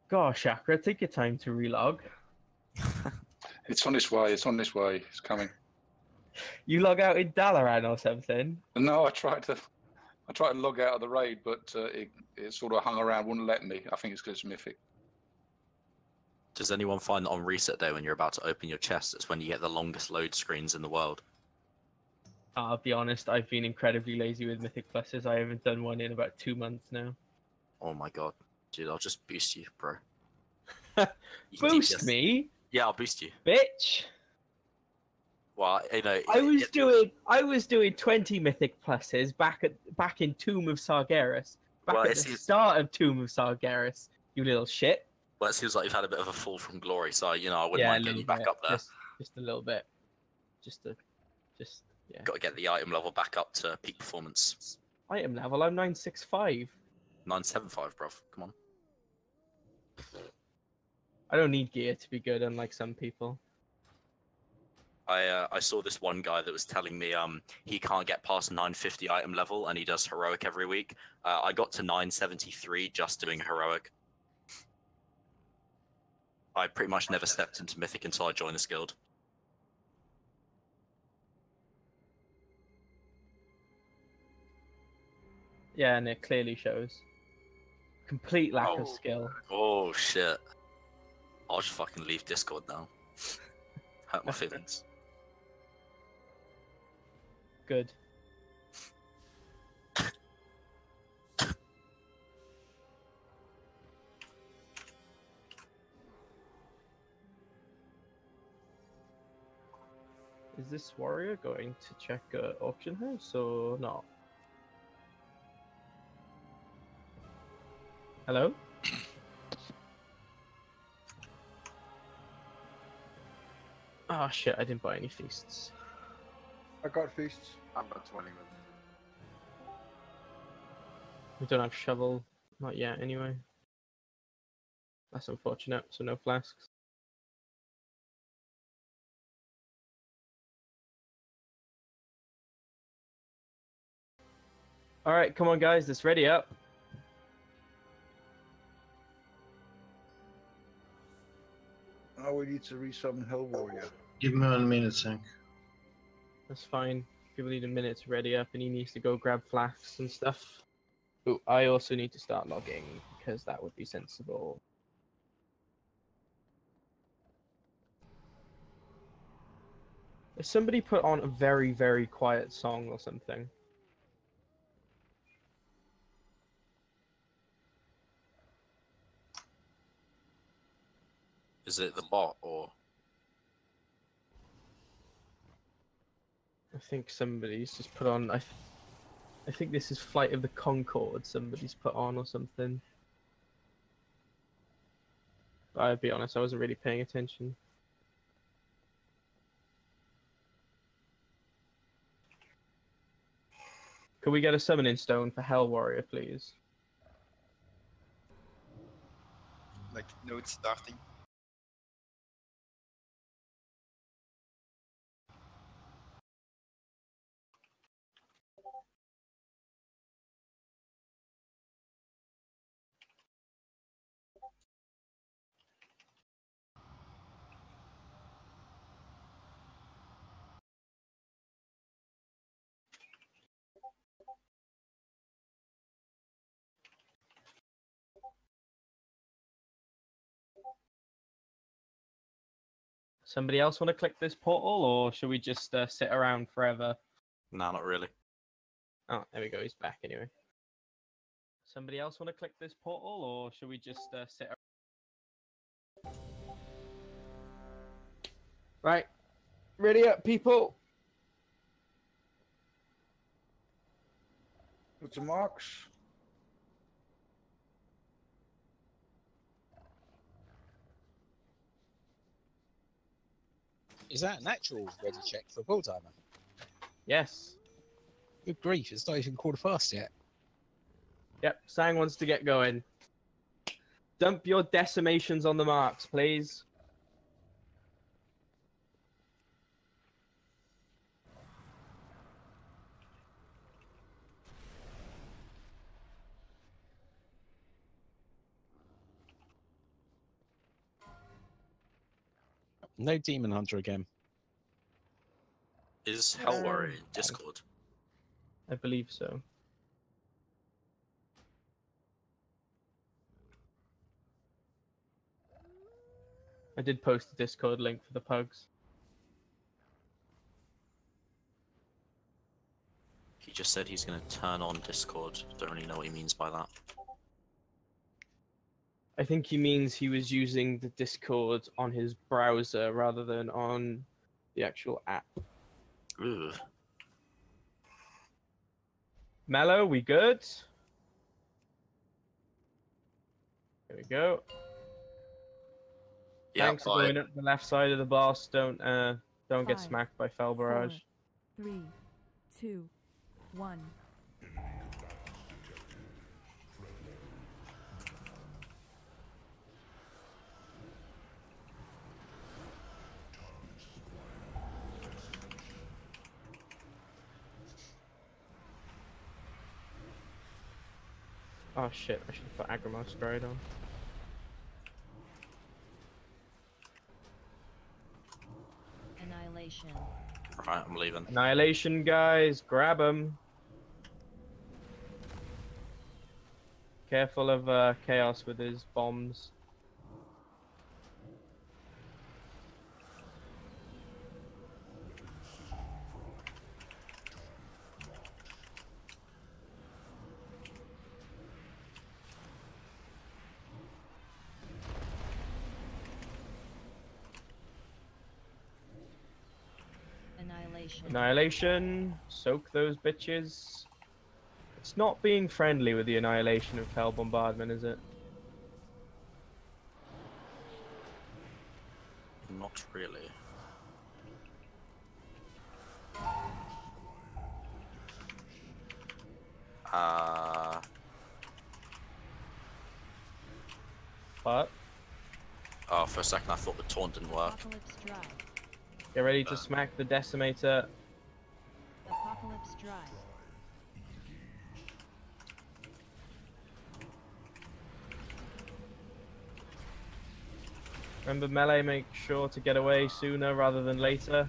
Gosh, Akra, take your time to relog. It's on its way. It's on its way. It's coming. You log out in Dalaran or something? No, I tried to log out of the raid, but it sort of hung around, wouldn't let me. I think it's because it's Mythic. Does anyone find that on reset day when you're about to open your chest, it's when you get the longest load screens in the world? I'll be honest, I've been incredibly lazy with Mythic Pluses. I haven't done one in about 2 months now. Oh my god. Dude, I'll just boost you, bro. Boost me? Yeah, I'll boost you. Bitch! Well, you know, I was doing 20 Mythic Pluses back in Tomb of Sargeras. Back at the start of Tomb of Sargeras, you little shit. Well, it seems like you've had a bit of a fall from glory, so you know I wouldn't mind getting you back up there. Just a little bit. Yeah. Got to get the item level back up to peak performance. Item level? I'm 965. 975, bruv. Come on. I don't need gear to be good, unlike some people. I saw this one guy that was telling me he can't get past 950 item level and he does heroic every week. I got to 973 just doing heroic. I pretty much never stepped into Mythic until I joined this guild. Yeah, and it clearly shows. Complete lack of skill. Oh shit. I'll just fucking leave Discord now. Hurt my feelings. Good. Is this warrior going to check auction house or not? Hello? Oh shit, I didn't buy any feasts. I got feasts. I'm about 20 minutes. We don't have shovel. Not yet, anyway. That's unfortunate, so no flasks. Alright, come on guys, let's ready up. Now we need to resummon Hell Warrior. Give me 1 minute, Sank. That's fine. People need a minute to ready up and he needs to go grab flasks and stuff. Ooh, I also need to start logging because that would be sensible. If somebody put on a very, very quiet song or something. Is it the bot or? I think somebody's just put on. I think this is Flight of the Concorde. Somebody's put on or something. But I'll be honest, I wasn't really paying attention. Could we get a summoning stone for Hell Warrior, please? Like, no, it's starting. Somebody else want to click this portal, or should we just sit around forever? No, not really. Oh, there we go. He's back anyway. Somebody else want to click this portal, or should we just sit around? Right. Ready up, people. What's the marks? Is that an actual ready check for a pull timer? Yes. Good grief, it's not even quarter past yet. Yep, Sang wants to get going. Dump your decimations on the marks, please. No Demon Hunter again. Is Hell Warrior in fine. Discord? I believe so. I did post the Discord link for the pugs. He just said he's going to turn on Discord. Don't really know what he means by that. I think he means he was using the Discord on his browser rather than on the actual app. Ooh. Mellow, we good? There we go. Yeah, Thanks for going up the left side of the boss. Don't get 5, smacked by Fell Barrage. 4, 3, 2, 1. Oh shit, I should have put Agrimar Stride on. Annihilation. Right, I'm leaving. Annihilation, guys, grab him. Careful of Chaos with his bombs. Annihilation. Annihilation, soak those bitches. It's not being friendly with the Annihilation of Fell Bombardment, is it? Not really. But Oh, for a second I thought the taunt didn't work. Apocalypse Drive. get ready to smack the Decimator. Apocalypse Drive. Remember, melee, make sure to get away sooner rather than later.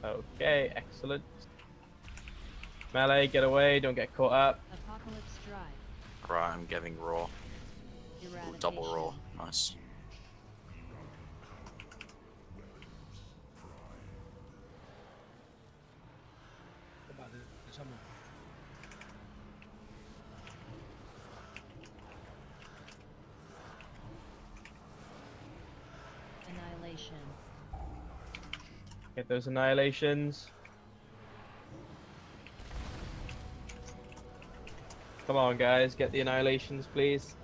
Okay, excellent. Melee, get away, don't get caught up. Apocalypse Drive. Right, I'm getting raw. Ooh, Eradication. double raw. Nice. Annihilation. Get those annihilations. Come on, guys, get the annihilations, please.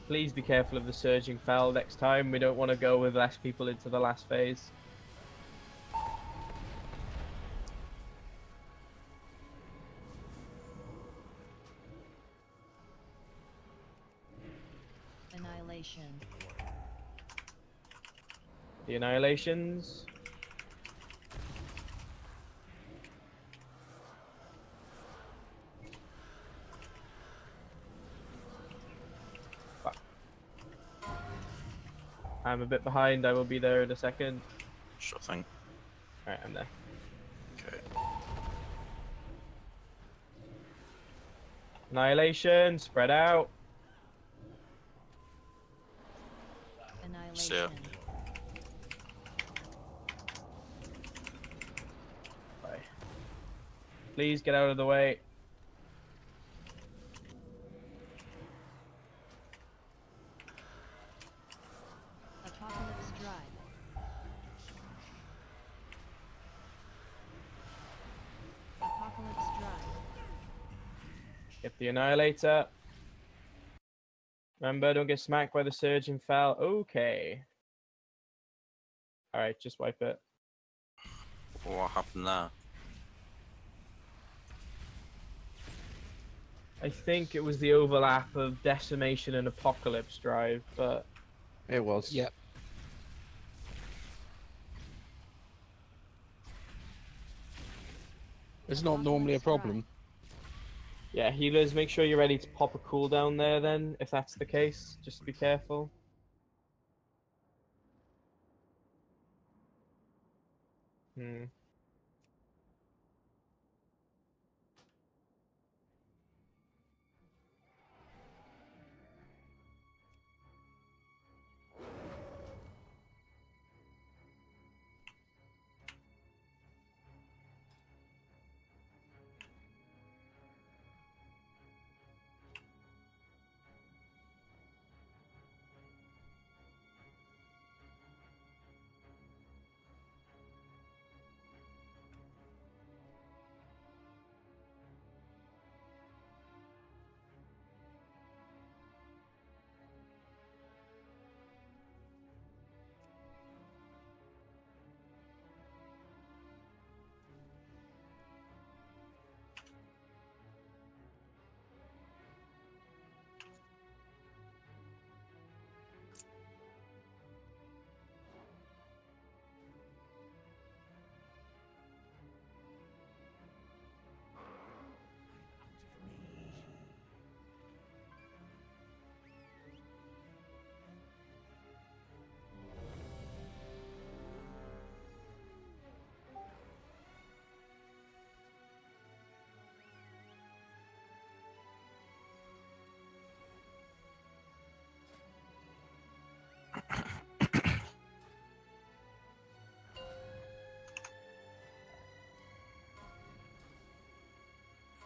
Please be careful of the Surging Foul next time. We don't want to go with less people into the last phase. Annihilation. The annihilations. Fuck. I'm a bit behind. I will be there in a second. Sure thing. Alright, I'm there. Okay. Annihilation, spread out. Annihilation. ya. Bye. Please get out of the way. Apocalypse Drive. Apocalypse Drive. Get the Annihilator. Remember, don't get smacked by the Surgeon Fell. Okay. Alright, just wipe it. What happened there? I think it was the overlap of Decimation and Apocalypse Drive, but It was. Yep. It's not normally a problem. Yeah, healers, make sure you're ready to pop a cooldown there then, if that's the case. Just be careful. Hmm.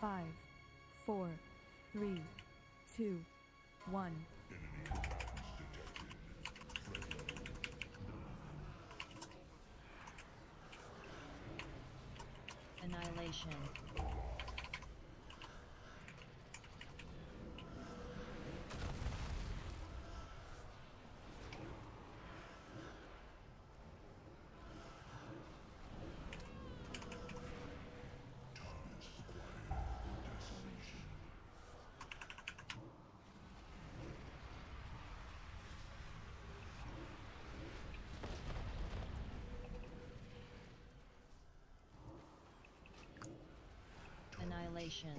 Five, 4, 3, 2, 1. Annihilation. Annihilation.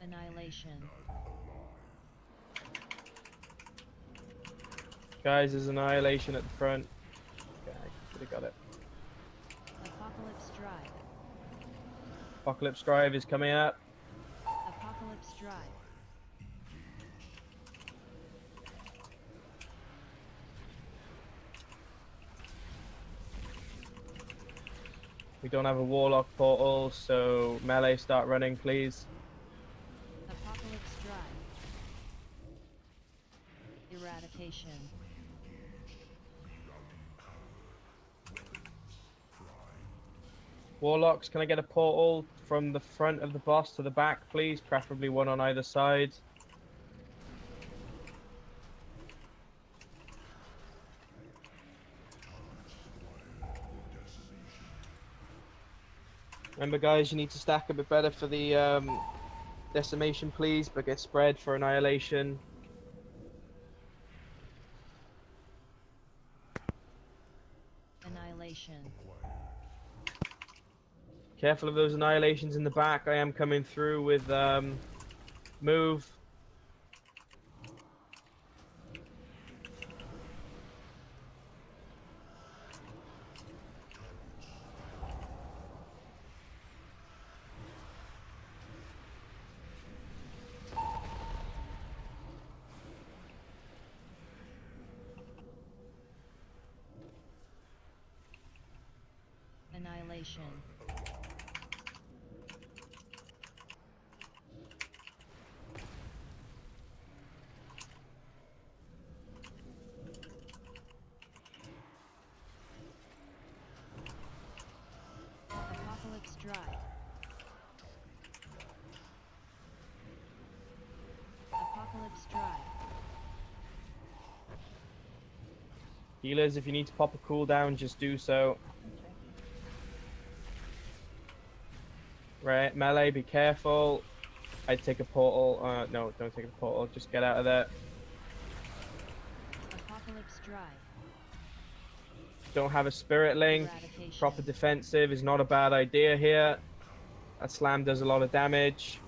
Annihilation. Guys, there's Annihilation at the front. Okay, I could've got it. Apocalypse Drive. Apocalypse Drive is coming up. Apocalypse Drive. We don't have a Warlock portal, so melee start running, please. Apocalypse Drive. Eradication. Warlocks, can I get a portal from the front of the boss to the back, please? Preferably one on either side. Remember, guys, you need to stack a bit better for the decimation, please, but get spread for Annihilation. Annihilation. Careful of those Annihilations in the back. I am coming through with move. Annihilation. Apocalypse Drive. Healers, if you need to pop a cooldown, just do so. Right, melee, be careful. I'd take a portal. No, don't take a portal. Just get out of there. Apocalypse Drive. Don't have a spirit link. Eradication. Proper defensive is not a bad idea here. That slam does a lot of damage.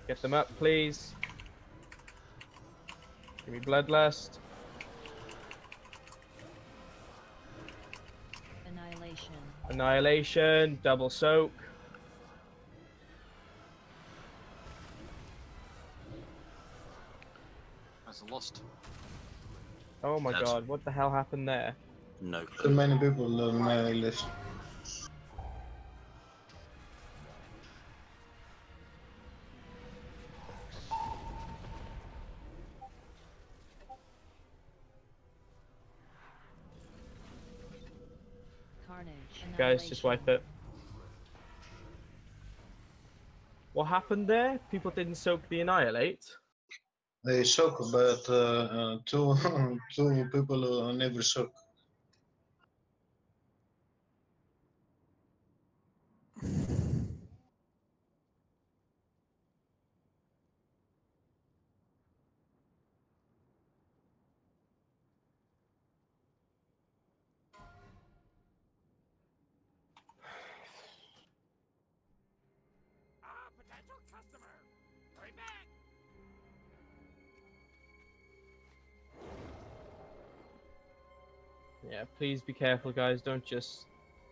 Get them up, please. Give me Bloodlust. Annihilation. Annihilation. Double soak. That's a lost. Oh my Dead. god, what the hell happened there? No Too clue. many people on my list. Carnage. Guys, just wipe it. What happened there? People didn't soak the Annihilate? They suck, but two two people never suck. Yeah, please be careful, guys. Don't just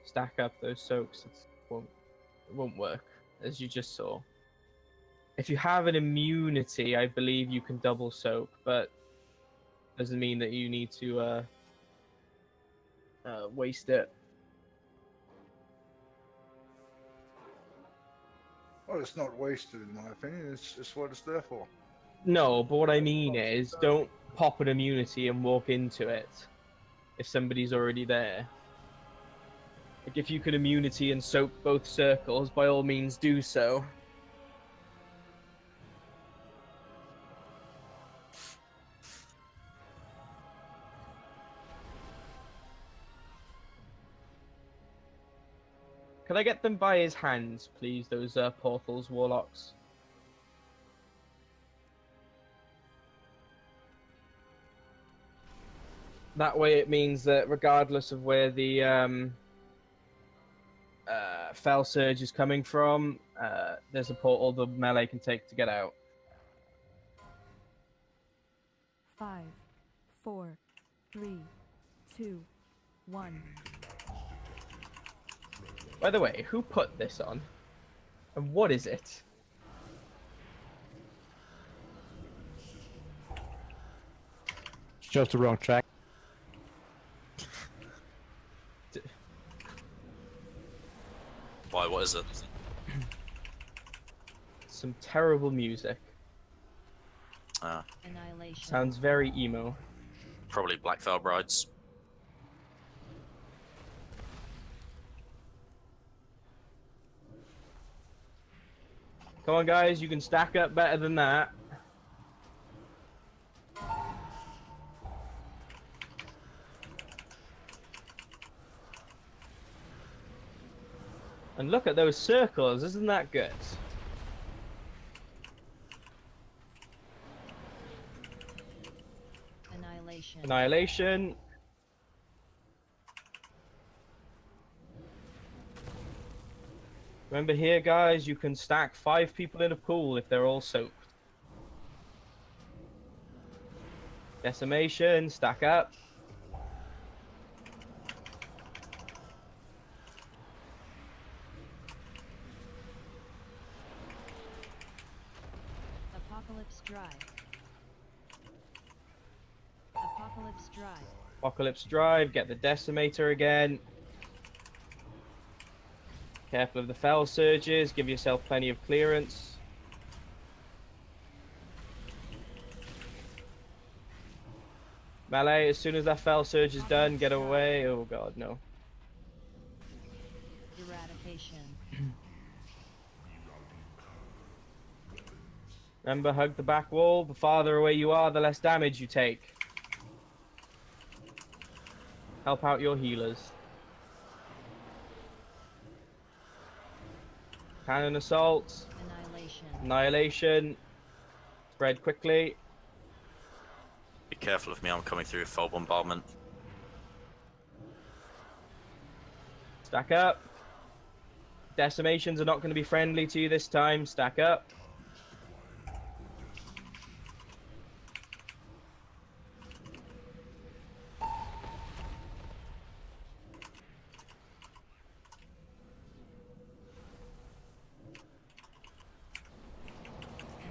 stack up those soaks. It won't work, as you just saw. If you have an immunity, I believe you can double soak, but doesn't mean that you need to waste it. Well, it's not wasted in my opinion. It's what it's there for. No, but what I mean is, don't pop an immunity and walk into it if somebody's already there. Like, if you can immunity and soak both circles, by all means do so. Can I get them by his hands, please, those portals, Warlocks? That way it means that regardless of where the Fell Surge is coming from, there's a portal the melee can take to get out. 5, 4, 3, 2, 1. By the way, who put this on? And what is it? Just the wrong track. Why? What is it? Some terrible music. Annihilation. Sounds very emo. Probably Black Veil Brides. Come on, guys, you can stack up better than that. And look at those circles, isn't that good? Annihilation. Annihilation. Remember here, guys, you can stack 5 people in a pool if they're all soaked. Decimation, stack up. Apocalypse Drive. Apocalypse Drive. Apocalypse Drive, get the Decimator again. Careful of the Fell Surges, give yourself plenty of clearance. Melee, as soon as that Fell Surge is done, get away. Oh god, no. Eradication. Remember, hug the back wall. The farther away you are, the less damage you take. Help out your healers. Cannon assault. Annihilation. Annihilation. Spread quickly. Be careful of me, I'm coming through with full bombardment. Stack up. Decimations are not going to be friendly to you this time. Stack up.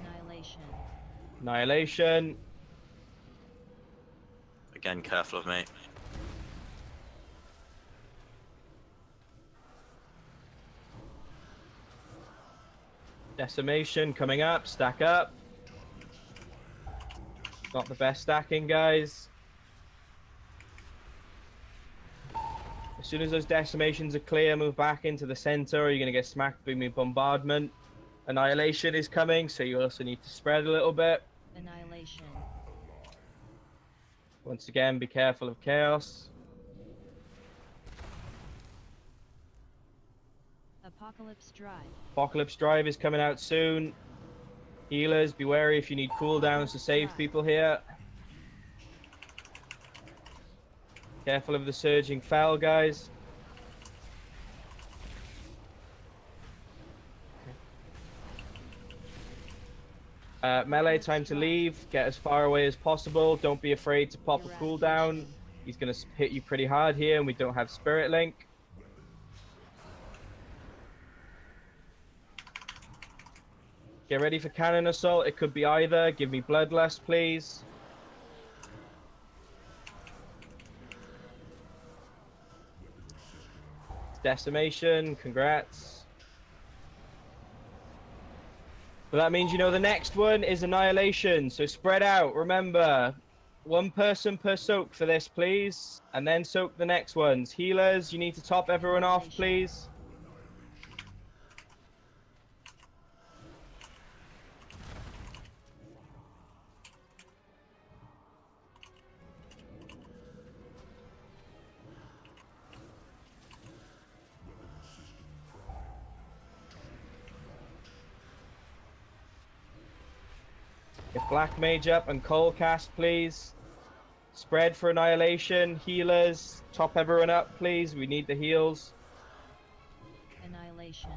Annihilation. Annihilation. Again, careful of me. Decimation coming up. Stack up. Not the best stacking, guys. As soon as those decimations are clear, move back into the center, or you're going to get smacked by bombardment. Annihilation is coming, so you also need to spread a little bit. Annihilation. Once again, be careful of chaos. Apocalypse Drive. Apocalypse Drive is coming out soon. Healers, be wary if you need cooldowns to save people here. Careful of the surging fel, guys. Melee, time to leave. Get as far away as possible. Don't be afraid to pop a cooldown. He's going to hit you pretty hard here, and we don't have Spirit Link. Get ready for Cannon Assault. It could be either. Give me Bloodlust, please. Decimation. Congrats. But that means you know the next one is Annihilation. So spread out. Remember, one person per soak for this, please. And then soak the next ones. Healers, you need to top everyone off, please. Get Black Mage up and Cold Cast, please. Spread for Annihilation. Healers, top everyone up, please. We need the heals. Annihilation.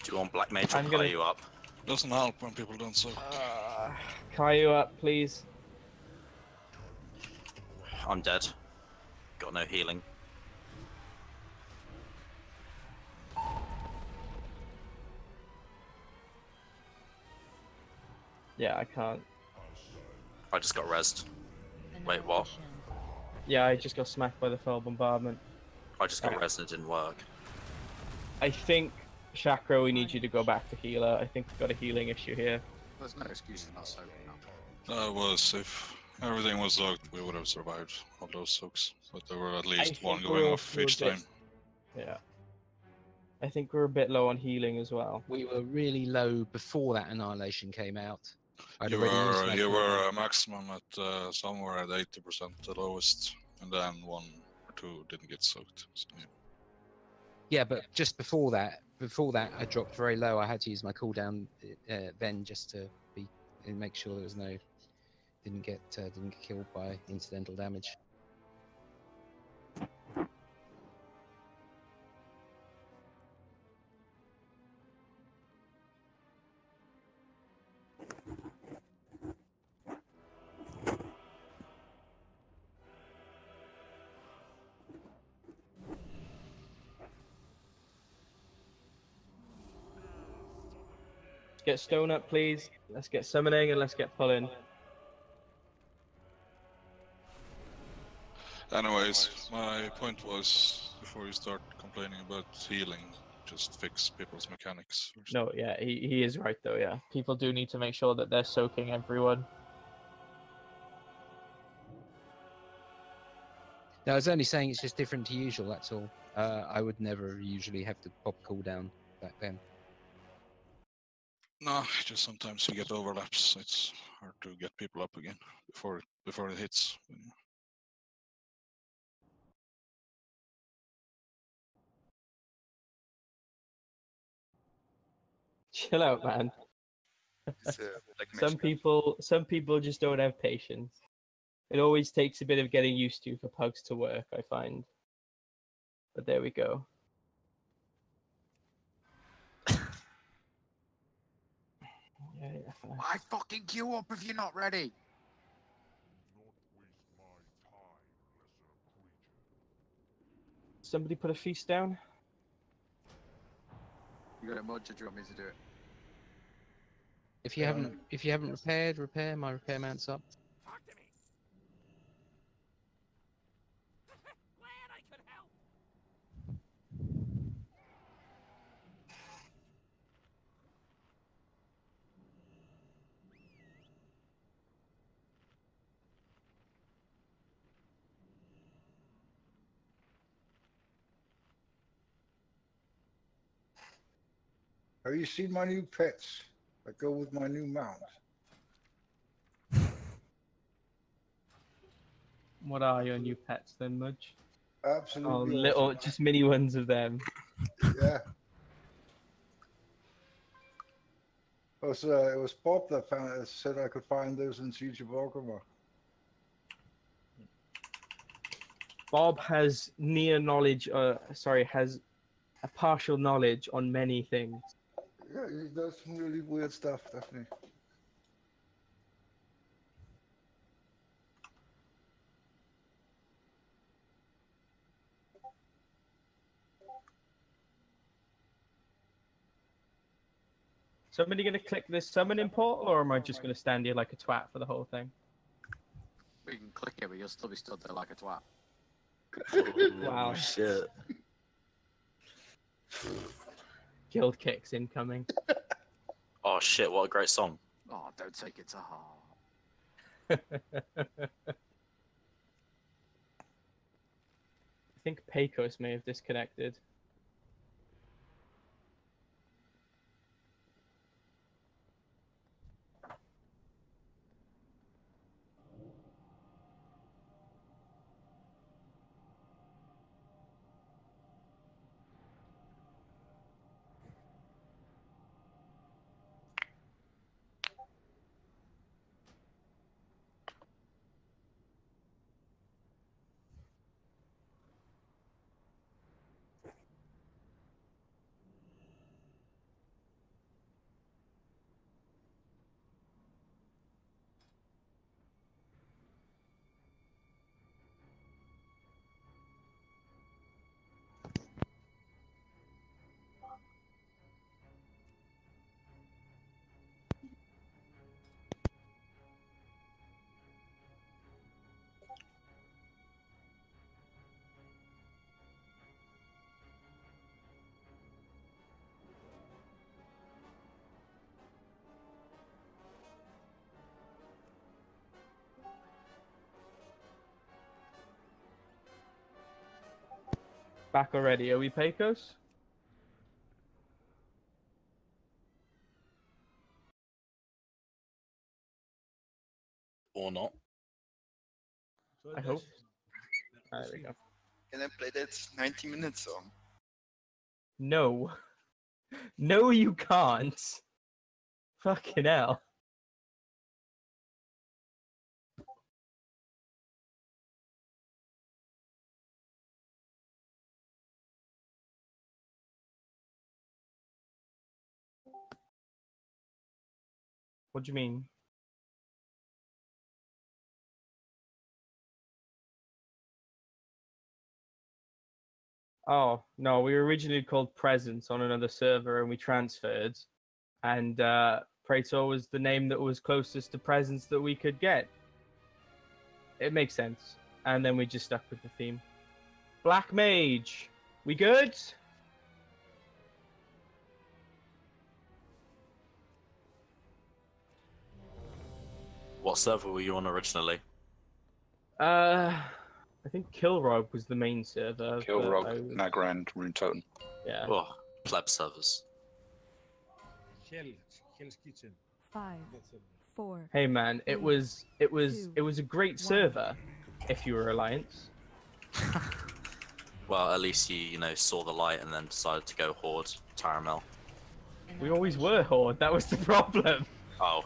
Do you want Black Mage or I'm gonna- you up? Doesn't help when people don't soak. Caillou up, please. I'm dead. Got no healing. Yeah, I can't. I just got rezzed. Wait, what? Yeah, I just got smacked by the fell bombardment. I just got rezzed and it didn't work. I think, Chakra, we need you to go back to healer. I think we've got a healing issue here. There's no excuse for not soaking up. If everything was soaked, we would have survived all those soaks. But there were at I least one think going we're off also each a bit- time. Yeah. I think we're a bit low on healing as well. We were really low before that Annihilation came out. I'd You already used were, my you cooldown. were maximum at somewhere at 80%, the lowest, and then 1 or 2 didn't get soaked. So, yeah. Yeah, but just before that, I dropped very low. I had to use my cooldown then just to make sure there was no didn't get killed by incidental damage. Get stone up, please. Let's get summoning and let's get pulling. Anyways, my point was, before you start complaining about healing, just fix people's mechanics first. No, yeah, he is right though, yeah. People do need to make sure that they're soaking everyone. No, I was only saying it's just different to usual. That's all. I would never usually have to pop cooldown back then. No, just sometimes you get overlaps. It's hard to get people up again before it hits. Chill out, man. It's, like Some people just don't have patience. It always takes a bit of getting used to for pugs to work, I find. But there we go. I fucking queue up if you're not ready. Somebody put a feast down. You got a mod, or do you want me to do it? If you haven't repaired, repair. My repair mount's up. Have you seen my new pets that go with my new mount? What are your new pets then, Mudge? Absolutely. Oh, awesome. little, just mini ones of them. Yeah. It was Bob that said I could find those in Siege of Orgrimmar. Bob has has a partial knowledge on many things. Yeah, he does some really weird stuff, definitely. Somebody gonna click this summon in portal, or am I just gonna stand here like a twat for the whole thing? We can click it, but you'll still be stood there like a twat. Wow. Shit. Guild kicks incoming. Oh shit! What a great song. Oh, don't take it to heart. I think Pecos may have disconnected. Back already, are we Pecos? Or not. I hope. There we go. Can I play that 90 minute song? No. No, you can't. Fucking hell. What do you mean? Oh, no, we were originally called Presence on another server and we transferred. And Praetor was the name that was closest to Presence that we could get. It makes sense. And then we just stuck with the theme. Black Mage. We good? What server were you on originally? I I think Kilrog was the main server. but Kilrog, I- Nagrand, Rune Totem. Yeah. Oh, pleb servers. Hell's Kitchen. 5, 4. Hey man, it was a great server if you were Alliance. Well, at least you know, saw the light and then decided to go Horde, Taramel. We always were Horde, that was the problem. Oh.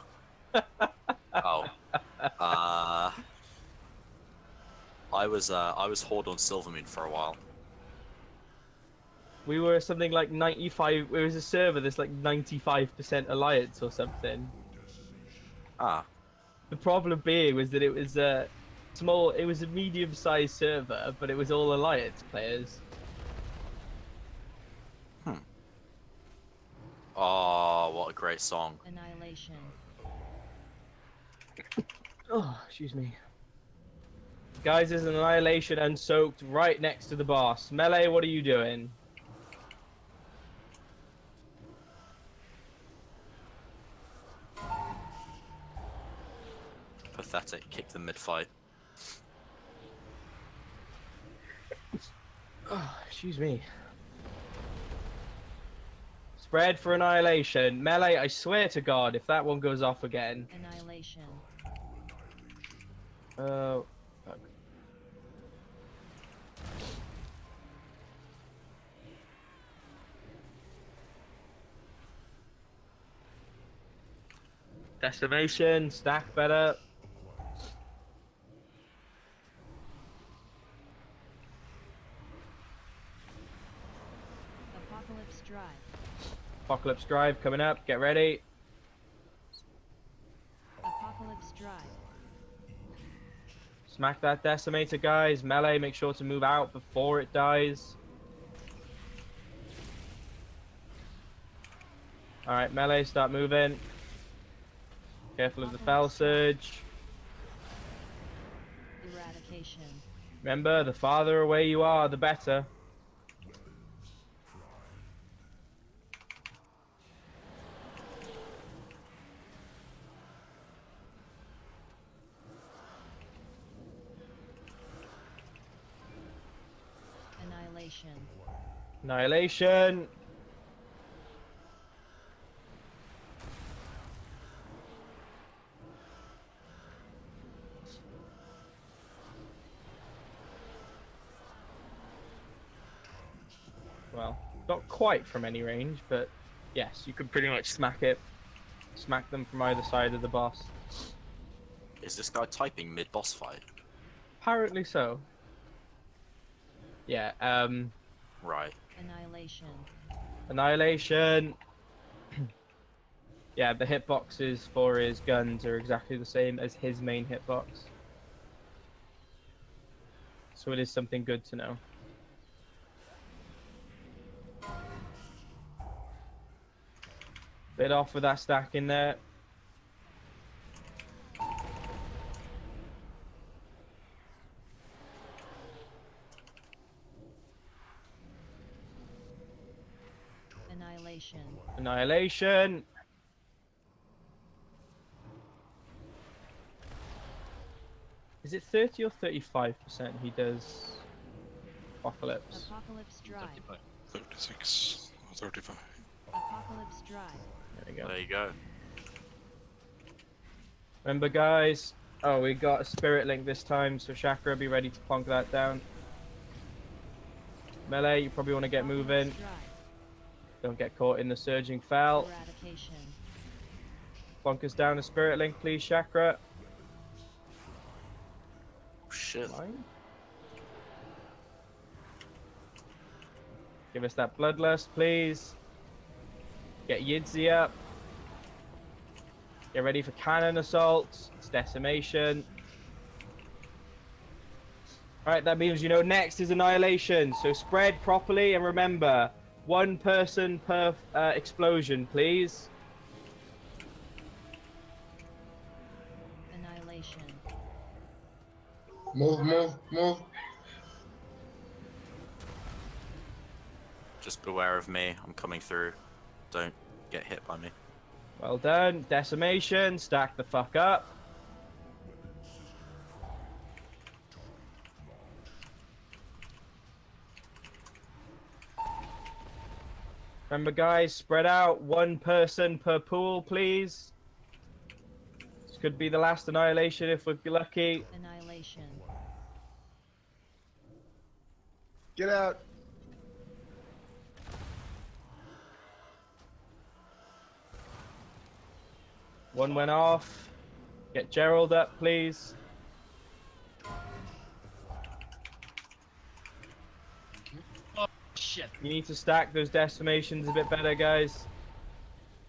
Oh. I was Horde on Silvermoon for a while. We were something like 95, it was a server that's like 95% Alliance or something. Ah. The problem being was that it was a small, it was a medium-sized server, but it was all Alliance players. Oh, what a great song. Annihilation. Oh, excuse me. Guys, there's an Annihilation unsoaked right next to the boss. Melee, what are you doing? Pathetic. Kick them mid-fight. Oh, excuse me. Spread for Annihilation. Melee, I swear to God, if that one goes off again. Annihilation. Oh, fuck. Decimation, stack better. Apocalypse Drive. Apocalypse Drive coming up, get ready. Apocalypse Drive. Smack that Decimator, guys. Melee, make sure to move out before it dies. Alright, Melee, start moving. Careful of the Fell Surge. Eradication. Remember, the farther away you are, the better. Annihilation. Annihilation. Well, not quite from any range, but yes, you could pretty much smack it. Smack them from either side of the boss. Is this guy typing mid-boss fight? Apparently so. Yeah, Right. Annihilation. Annihilation. Yeah, the hitboxes for his guns are exactly the same as his main hitbox. So it is something good to know. Bit off with that stack in there. Annihilation. Annihilation. Is it 30 or 35% he does Apocalypse? Apocalypse Drive. 36 or 35. Apocalypse Drive. There we go. There you go. Remember, guys. Oh, we got a Spirit Link this time, so Chakra, be ready to plonk that down. Melee, you probably want to get moving. Don't get caught in the surging fell. Eradication. Plonk us down a Spirit Link, please, Chakra. Oh, shit. Fine. Give us that Bloodlust, please. Get Yidzi up. Get ready for Cannon Assault. It's Decimation. Alright, that means you know next is Annihilation. So spread properly and remember, one person per explosion, please. Annihilation. Move, move, move. Just beware of me. I'm coming through. Don't get hit by me. Well done. Decimation. Stack the fuck up. Remember, guys, spread out. One person per pool, please. This could be the last annihilation if we're lucky. Annihilation. Get out. One went off. Get Gerald up, please. Oh, shit. You need to stack those decimations a bit better, guys.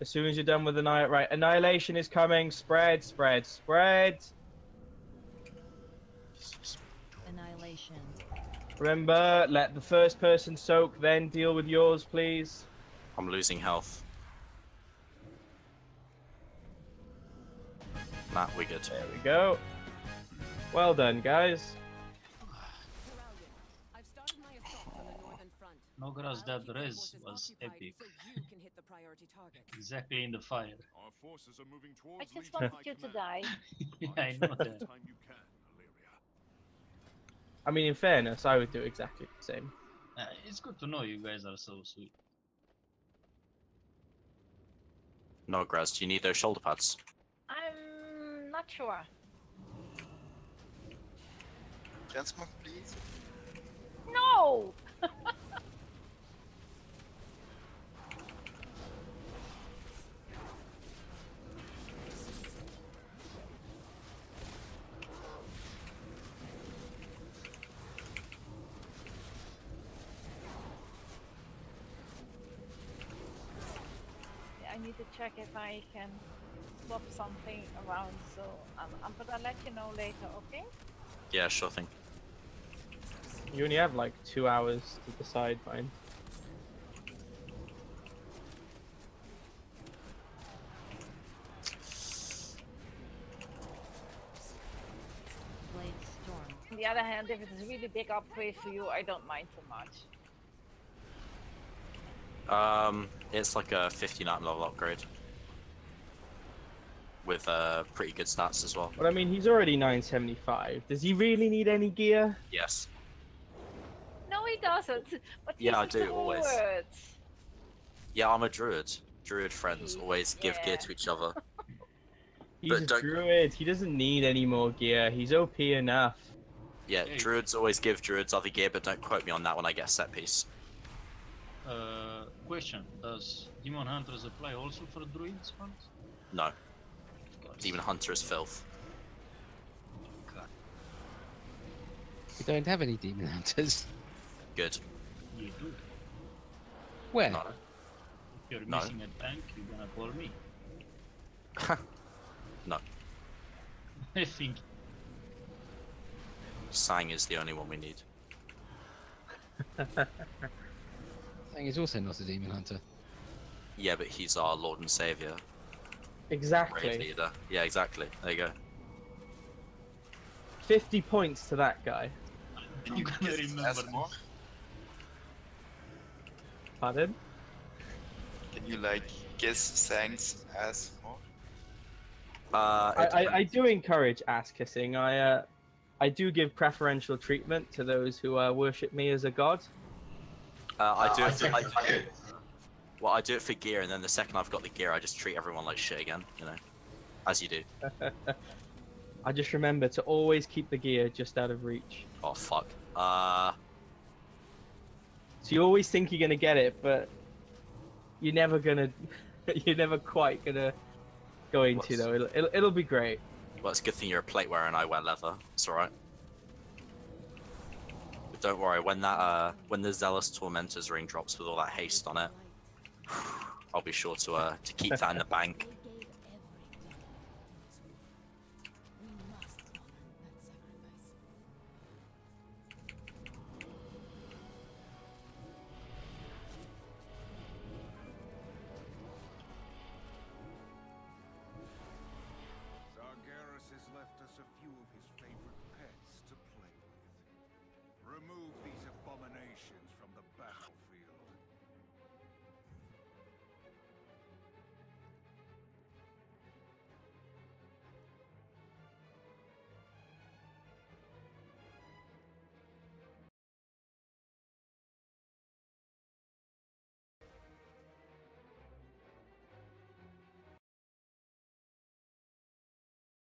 As soon as you're done with Annihilation is coming. Spread, spread, spread. Annihilation. Remember, let the first person soak, then deal with yours, please. I'm losing health. Matt, we good. There we go. Well done, guys. Nogra's dead res was epic. Exactly in the fire. I just wanted you to die. Yeah, I know that. I mean, in fairness, I would do exactly the same. It's good to know you guys are so sweet. No, Graz, do you need those shoulder pads? I'm not sure. Transmog, please. No! I need to check if I can swap something around, so I'm gonna let you know later, okay? Yeah, sure thing. You only have like 2 hours to decide, fine. Blade Storm. On the other hand, if it's a really big upgrade for you, I don't mind too much. It's like a 59 level upgrade. With pretty good stats as well. But I mean, he's already 975. Does he really need any gear? Yes. No, he doesn't. But Yeah, I he's do, a always. druid. Yeah, I'm a druid. Druid friends always give gear to each other. He's But a don't- druid. He doesn't need any more gear. He's OP enough. Yeah, druids always give druids other gear, but don't quote me on that when I get a set piece. Question: does Demon Hunters apply also for druids ones? No. Demon Hunter is filth. We don't have any demon hunters. Good. You do. Where? No. If you're No. missing a tank, you're gonna call me. No. I think. Sang is the only one we need. Sang is also not a demon hunter. Yeah, but he's our Lord and Savior. Exactly. Raid leader. Yeah, exactly. There you go. 50 points to that guy. You gonna remember more? Pardon? Can you like guess Sang's ass more? I do encourage ass kissing. I do give preferential treatment to those who worship me as a god. I do it for gear, and then the second I've got the gear, I just treat everyone like shit again. You know, as you do. I just remember to always keep the gear just out of reach. Oh fuck. So you always think you're gonna get it, but you're never gonna. You're never quite gonna going to though. It'll be great. Well, it's a good thing you're a plate wearer and I wear leather. It's alright. But don't worry, when that when the Zealous Tormentor's ring drops with all that haste on it, I'll be sure to keep that in the bank.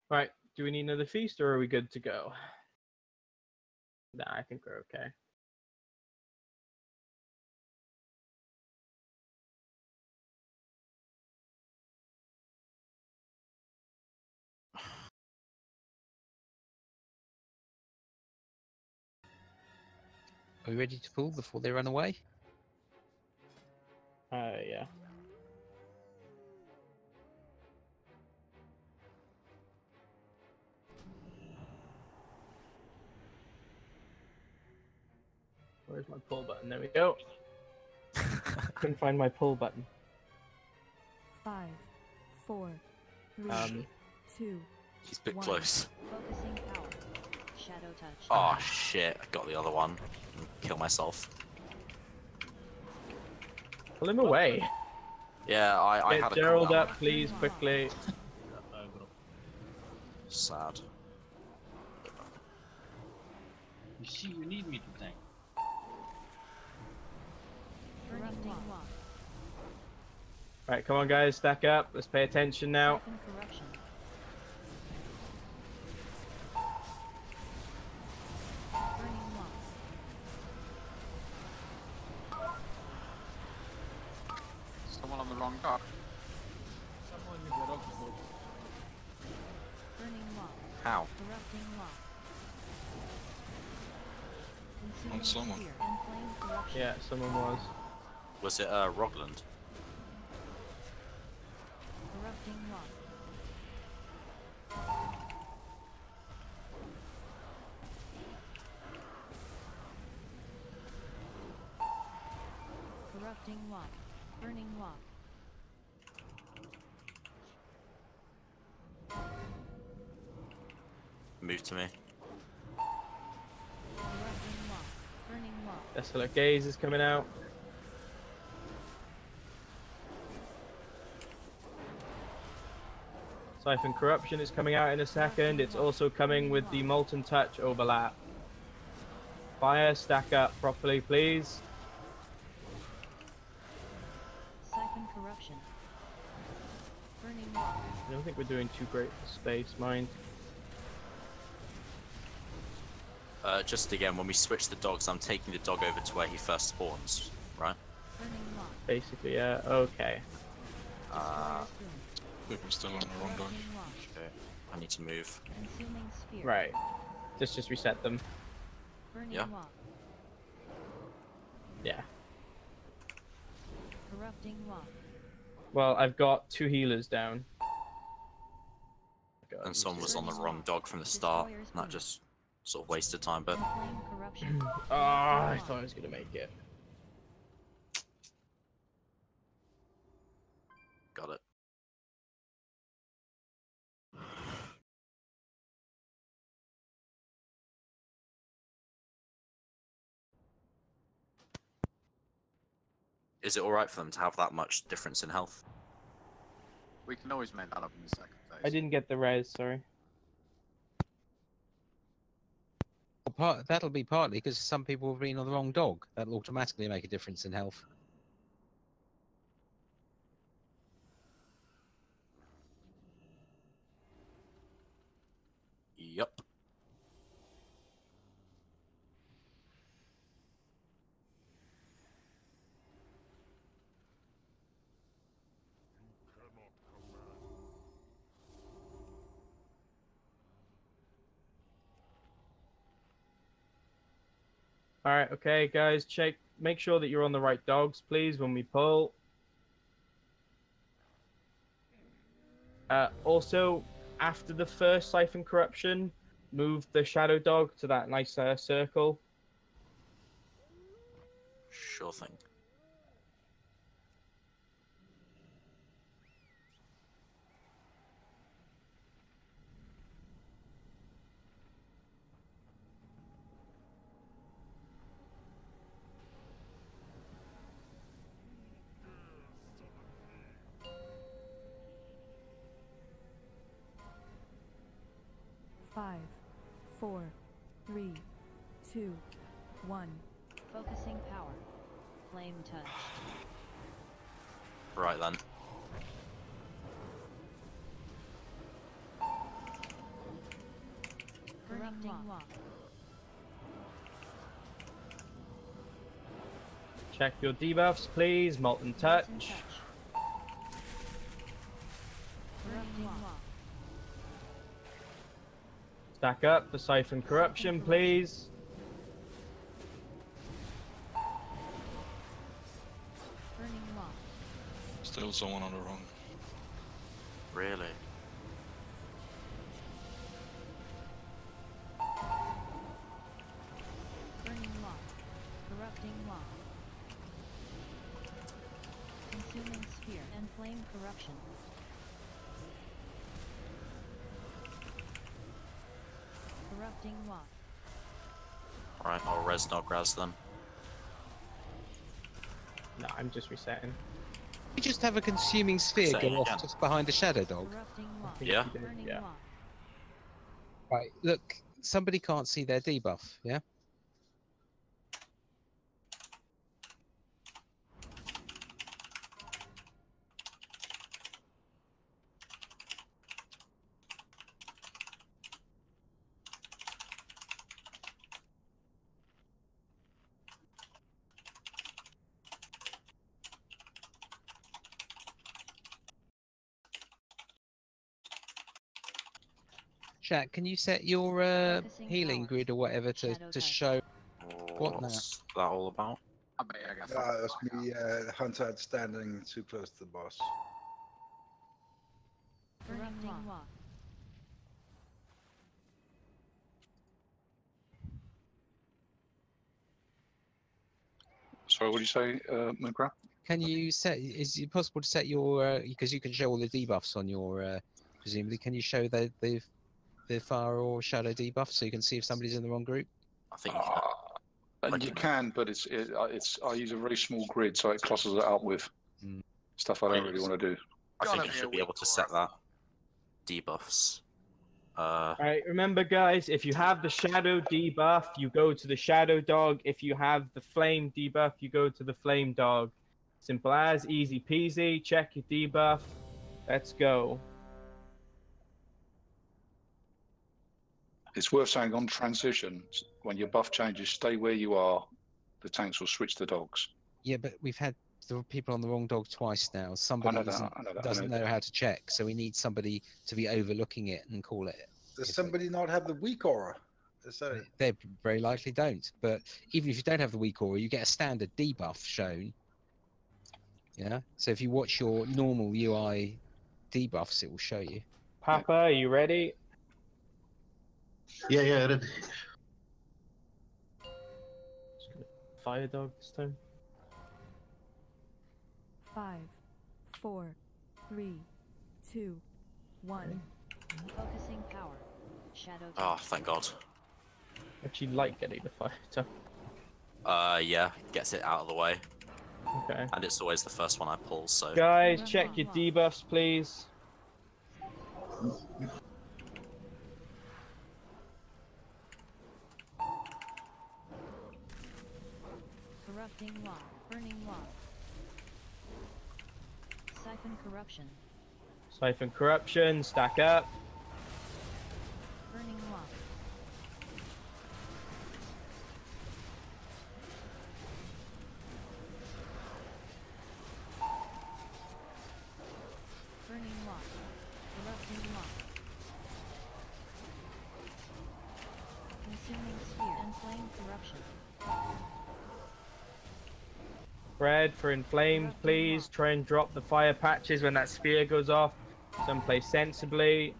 Right, do we need another feast or are we good to go? Nah, I think we're okay. Are we ready to pull before they run away? Yeah. Where's my pull button? There we go. Couldn't find my pull button. 5, 4, 3, 2. He's a bit close. Focusing power. Shadow touch. Oh shit, I got the other one. Kill myself. Pull him away. Yeah, I Get had a Gerald cooldown. up, please, quickly. Sad. You see, you need me to tank. Corrupting lock. Right, come on, guys, stack up. Let's pay attention now. Siphon corruption. Burning lock. Someone on the wrong dock. Burning lock. How? Corrupting lock. On someone. Sphere. Inflamed corruption. Yeah, someone was. Was it Rogland? Corrupting lock. Corrupting lock. Burning lock. Move to me. Corrupting lock. Burning lock. Desolate Gaze is coming out. Siphon Corruption is coming out in a second. It's also coming with the Molten Touch overlap. Fire, stack up properly, please. Siphon corruption. Burning lock. I don't think we're doing too great for space, mind. Just again, when we switch the dogs, I'm taking the dog over to where he first spawns, right? Burning lock. Basically, yeah, okay. People still on the wrong dock. Corrupting lock. Okay, I need to move. Consuming sphere. Right. Just reset them. Burning Yeah. lock. Yeah. Corrupting lock. Well, I've got 2 healers down. And someone was on the wrong dog from the start. And that just sort of wasted time, but Inflamed corruption. Oh, I thought I was gonna make it. got it. Is it alright for them to have that much difference in health? We can always make that up in the second phase. I didn't get the res, sorry. That'll be partly because some people have been on the wrong dog. That'll automatically make a difference in health. Yup. Alright, okay, guys, make sure that you're on the right dogs, please, when we pull. Also, after the first Siphon Corruption, move the Shadow Dog to that nice circle. Sure thing. Five, 4, 3, 2, 1. Focusing power. Flame touched. Right then. Check your debuffs, please. Molten Touch. Stack up for Siphon Corruption, please. Still someone on the wrong. Really? Burning Lock. Corrupting Lock. Consuming Sphere and Flame Corruption. Corrupting Lock. Alright, I'll res not res them. No, I'm just resetting. You just have a consuming sphere Say go it off again. just behind the shadow dog. Yeah. Yeah. Right, look, somebody can't see their debuff, yeah? Chat, can you set your healing grid or whatever to show what now? What's that all about? That's me, Hunter standing too close to the boss. Corrupting Lock. Sorry, what did you say, McGrath? Can you set? Is it possible to set your? Because you can show all the debuffs on your. Presumably, can you show the fire or shadow debuff so you can see if somebody's in the wrong group? I think you can. And you can, but it's I use a very small grid, so it crosses it out with stuff I don't really want to do. I think you should be able to set that. Debuffs. Alright, remember guys, if you have the shadow debuff, you go to the shadow dog. If you have the flame debuff, you go to the flame dog. Simple as, easy peasy. Check your debuff. Let's go. It's worth saying on transition, when your buff changes, stay where you are. The tanks will switch the dogs. Yeah, but we've had the people on the wrong dog twice now. Somebody doesn't know how to check, so we need somebody to be overlooking it and call it. Does somebody not have the weak aura? Is that it? They very likely don't. But even if you don't have the weak aura, you get a standard debuff shown. Yeah. So if you watch your normal UI debuffs, it will show you. Papa, are you ready? Yeah, ready. Fire dog this time. 5, 4, 3, 2, 1. Focusing power. Shadow. Oh, thank God. Actually, like getting the fire dog. Yeah, gets it out of the way. Okay. And it's always the first one I pull, so. Guys, check your debuffs, please. Corrupting Lock. Burning Lock. Siphon Corruption. Siphon Corruption, stack up. Burning Lock. Burning Lock. Corrupting Lock. Consuming Sphere and Flame Corruption. Fred, for inflamed, please. Try and drop the fire patches when that sphere goes off. Someplace sensibly.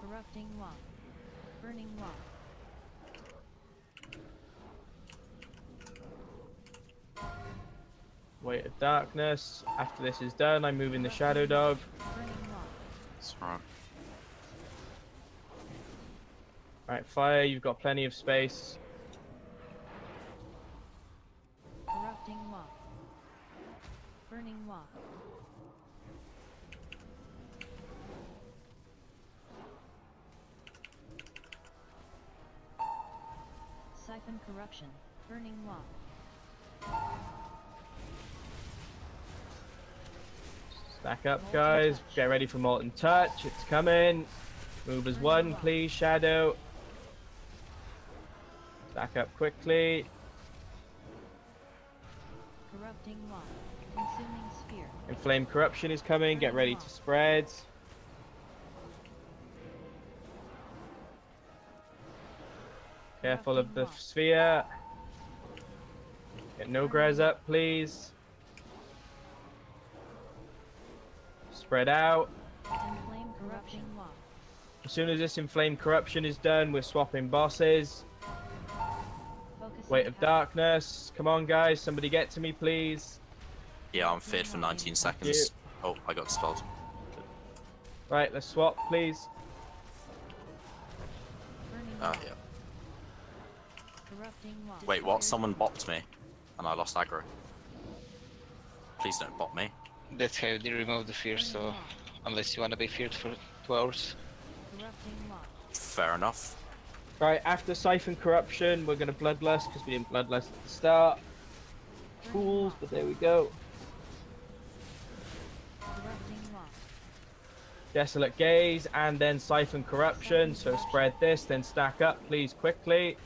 Corrupting Lock. Burning Lock. Weight of Darkness. After this is done, I'm moving the Shadow Dog. Burning Lock. That's right. Right, fire, you've got plenty of space. Corrupting Lock. Burning Lock. Siphon Corruption. Burning Lock. Stack up, guys. Get ready for Molten Touch. It's coming. Move as one, please, Shadow. Stack up quickly. Corrupting Lock. Consuming Sphere. Inflame Corruption is coming. Get ready to spread. Careful of the sphere. Get no grass up, please. Spread out. Inflame Corruption Lock. As soon as this Inflame Corruption is done, we're swapping bosses. Weight of Darkness. Come on, guys. Somebody get to me, please. Yeah, I'm feared for 19 seconds. Oh, I got spelled. Right, let's swap, please. Yeah. Corrupting Lock. Wait, what? Someone bopped me, and I lost aggro. Please don't bop me. That's how they remove the fear, so unless you want to be feared for 2 hours. Fair enough. Right, after Siphon Corruption, we're going to Bloodlust, because we didn't Bloodlust at the start. Fools, but there we go. Desolate Gaze, and then Siphon Corruption, so spread this, then stack up, please, quickly.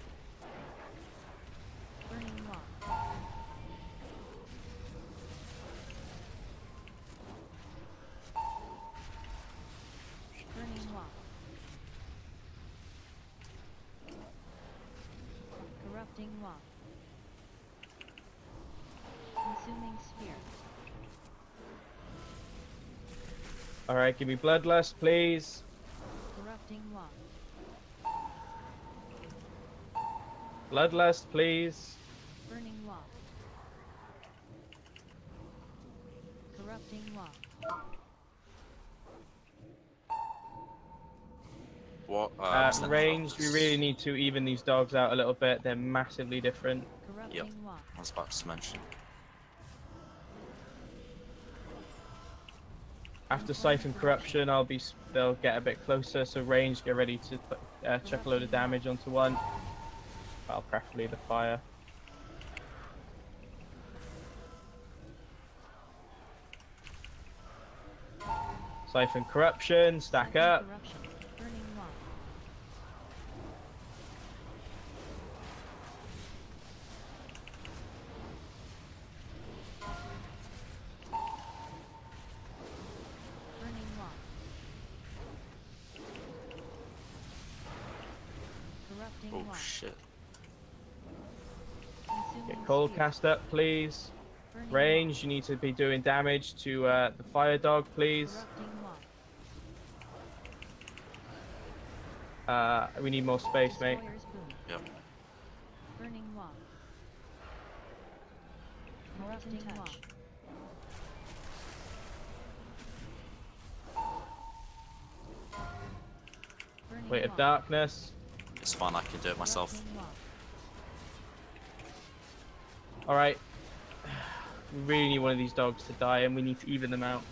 Corrupting Lock. Consuming Sphere. Alright, give me Bloodlust, please. Corrupting Lock. Bloodlust, please. Burning Lock. Corrupting Lock. What? Ranged, we really need to even these dogs out a little bit. They're massively different. Yep, I was about to mention. After Siphon Corruption, they'll get a bit closer. So ranged, get ready to chuck a load of damage onto one. Well, preferably the fire. Siphon Corruption, stack up. Oh shit. Get Cold Cast up, please. Range, you need to be doing damage to the Fire Dog, please. We need more space, mate. Yep. Burning Lock. Corrupting Lock. Weight of Darkness. It's fine, I can do it myself. Alright. We really need one of these dogs to die, and we need to even them out.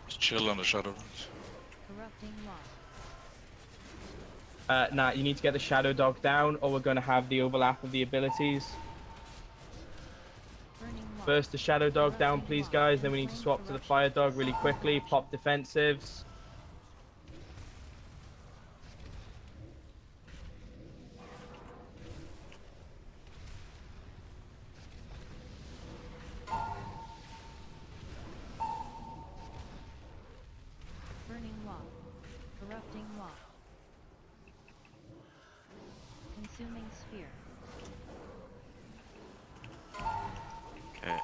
Just chill on the shadow. Corrupting Lock. Nah, you need to get the Shadow Dog down, or we're going to have the overlap of the abilities. First the Shadow Dog down, please, guys. Then we need to swap to the Fire Dog really quickly. Pop defensives. Burning Lock. Corrupting Lock. Consuming Sphere. Okay.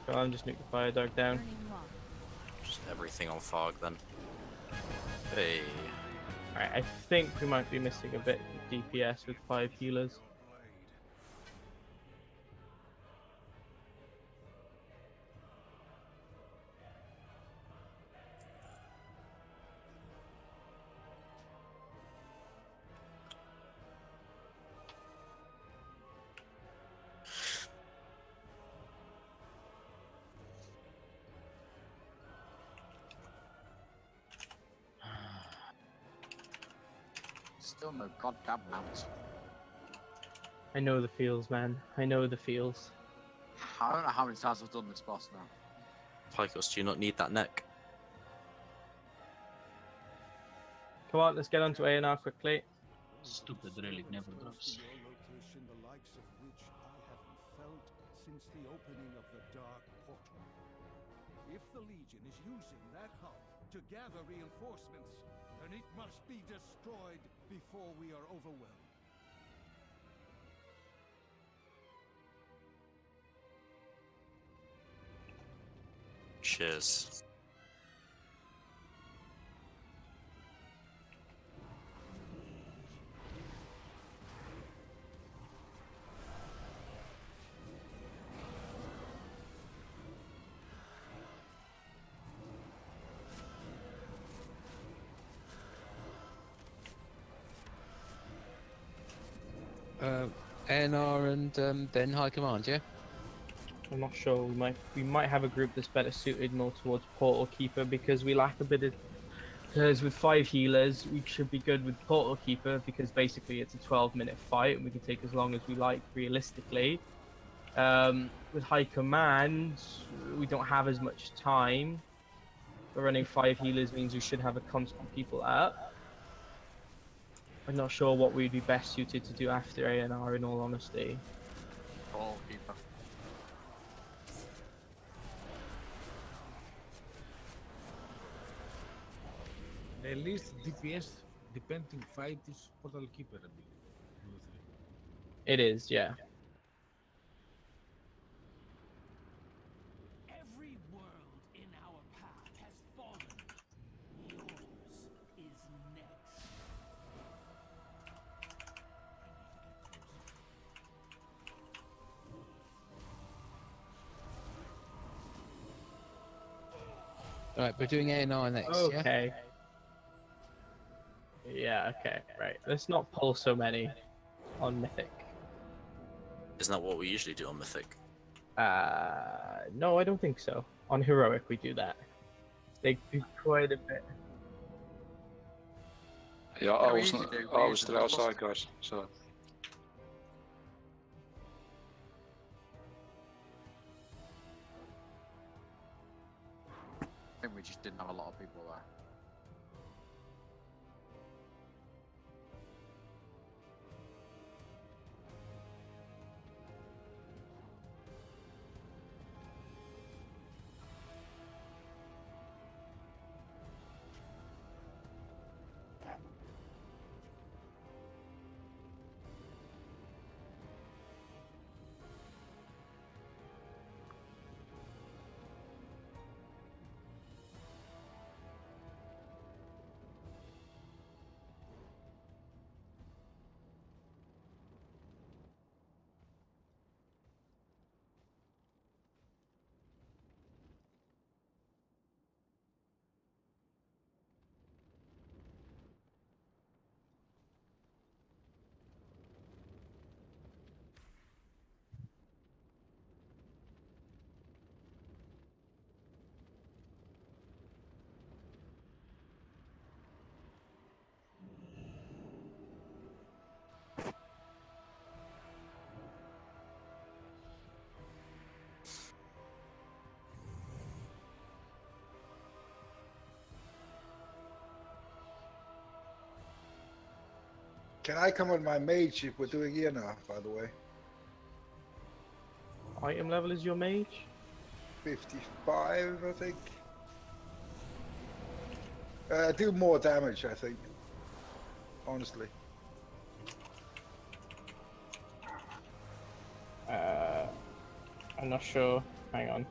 Go on, just nuke the Fire Dog down. Burning Lock. Just everything on fog then. Hey. Alright, I think we might be missing a bit of DPS with 5 healers. Still no goddamn mount. I know the feels, man. I know the feels. I don't know how many times I've done this boss now. Pykos, do you not need that neck? Come on, let's get onto A&R quickly. Stupid relic never drops. Location, the likes of which I haven't felt since the opening of the Dark Portal. If the Legion is using that hub to gather reinforcements, then it must be destroyed before we are overwhelmed. Cheers. ANR and then High Command, yeah? I'm not sure. We might have a group that's better suited more towards Portal Keeper because we lack a bit of. Because with 5 healers, we should be good with Portal Keeper because basically it's a 12-minute fight and we can take as long as we like realistically. With High Command, we don't have as much time. But running 5 healers means we should have a constant people up. I'm not sure what we'd be best suited to do after ANR in all honesty. Portal Keeper. The least DPS depending fight is Portal Keeper, I believe. It is, yeah. Every world in our path has fallen. Yours is next. Alright, we're doing ANR next, yeah? Okay. Yeah, okay, right. Let's not pull so many on Mythic. Isn't that what we usually do on Mythic? No, I don't think so. On Heroic, we do that. They do quite a bit. Yeah, I was still outside, guys. So. I think we just didn't have a lot of people there. Can I come with my mage if we're doing here now, by the way? Item level is your mage? 55, I think. Do more damage, I think. Honestly. I'm not sure. Hang on.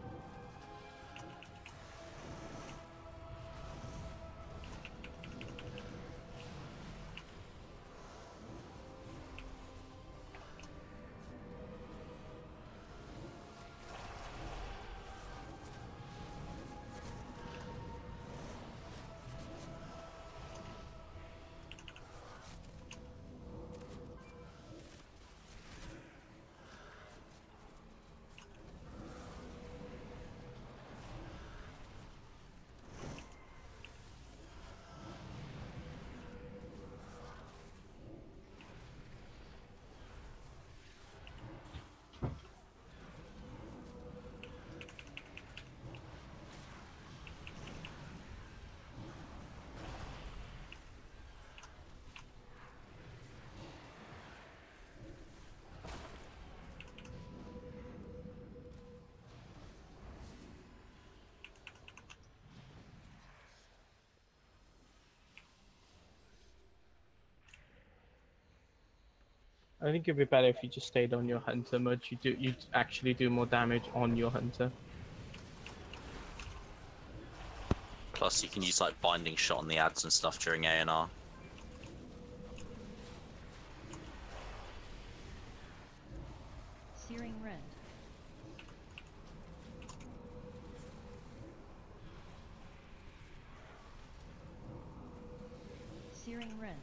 I think it'd be better if you just stayed on your hunter, Mudge. You'd actually do more damage on your hunter. Plus, you can use like binding shot on the ads and stuff during A&R. Searing Rend. Searing Rend.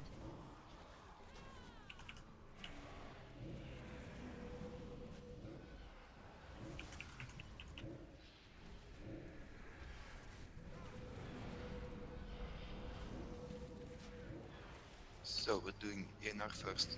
So we're doing ANR first.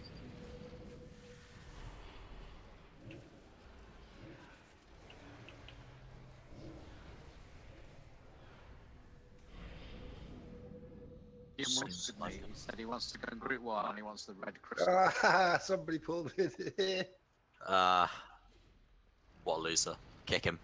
He said he wants to go in Group 1 and he wants the red crystal. Ah, somebody pulled it. What a loser. Kick him.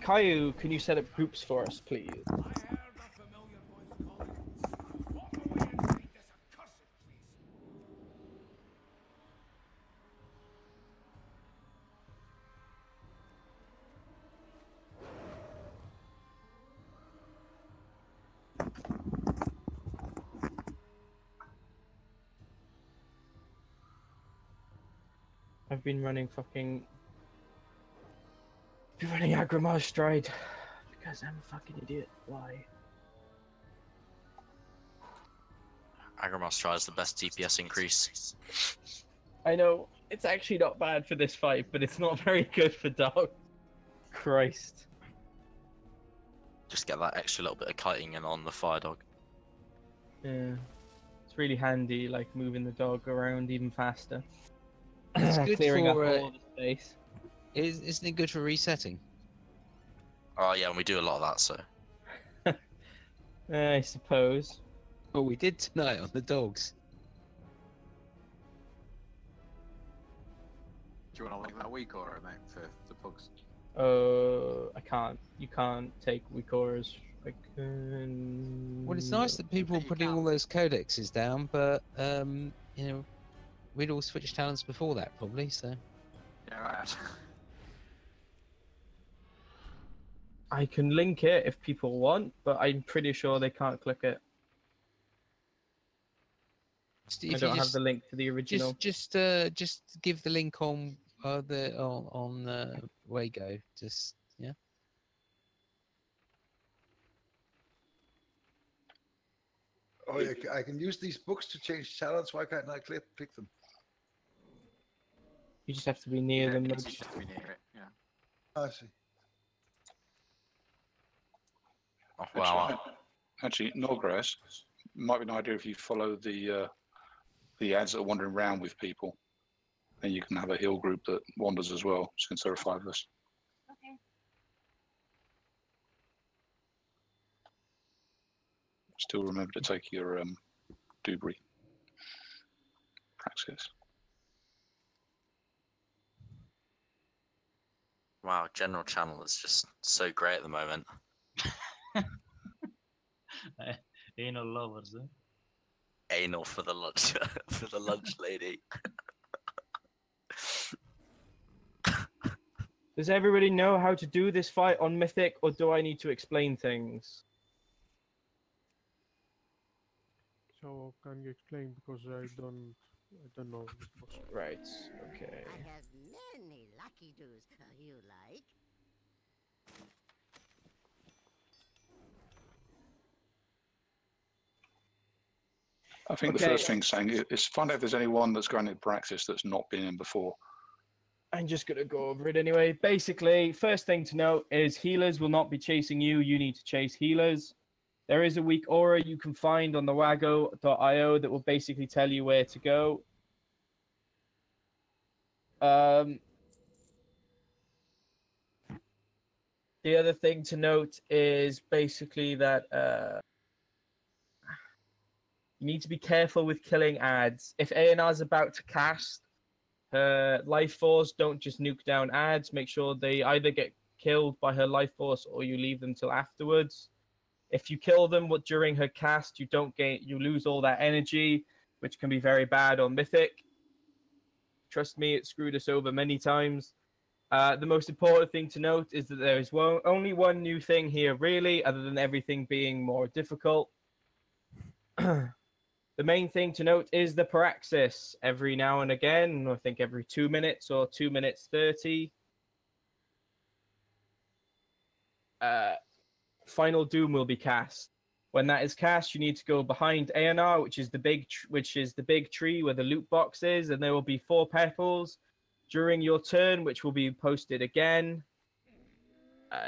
Caillou, can you set up groups for us, please? I've been running Agrimar Stride because I'm a fucking idiot. Why? Agrimar Stride is the best DPS increase. I know it's actually not bad for this fight, but it's not very good for dog. Christ. Just get that extra little bit of kiting in on the fire dog. Yeah. It's really handy, like moving the dog around even faster. It's good Clearing for up all the space. Isn't it good for resetting? Oh yeah, and we do a lot of that, so. I suppose. Oh, we did tonight on the dogs. Do you want to link that week or mate for the pugs? I can't. You can't take Wikoras. I can. Well, it's nice that people are putting all those codexes down, but you know, we'd all switched talents before that probably. So. Yeah, right. I can link it if people want, but I'm pretty sure they can't click it. I don't have the link to the original. Just give the link on Wago. Just yeah. Oh, yeah, I can use these books to change talents. Why can't I click them? You just have to be near them. You just have to be near it. Yeah. I see. Oh, wow. Actually, Norgras, might be an idea if you follow the ads that are wandering around with people, and you can have a heal group that wanders as well, since there are 5 of us. Okay. Still remember to take your Dubry praxis. Wow, general channel is just so great at the moment. Anal lovers, eh? Anal for the lunch for the lunch lady. Does everybody know how to do this fight on Mythic, or do I need to explain things? So can you explain, because I don't know this boss. Right. Okay. I have many lucky doos. You like? I think the first thing saying is find out if there's anyone that's going into Praxis that's not been in before. I'm just going to go over it anyway. Basically, first thing to note is healers will not be chasing you. You need to chase healers. There is a weak aura you can find on the wago.io that will basically tell you where to go. The other thing to note is basically that you need to be careful with killing ads. If ANR's about to cast her life force, don't just nuke down ads. Make sure they either get killed by her life force or you leave them till afterwards. If you kill them during her cast, you lose all that energy, which can be very bad on Mythic. Trust me, it screwed us over many times. The most important thing to note is that there is only one new thing here, really, other than everything being more difficult. The main thing to note is the Paraxis. Every now and again, I think every 2 minutes or 2 minutes 30, Final Doom will be cast. When that is cast, you need to go behind ANR, which is the big tree where the loot box is, and there will be 4 petals during your turn, which will be posted again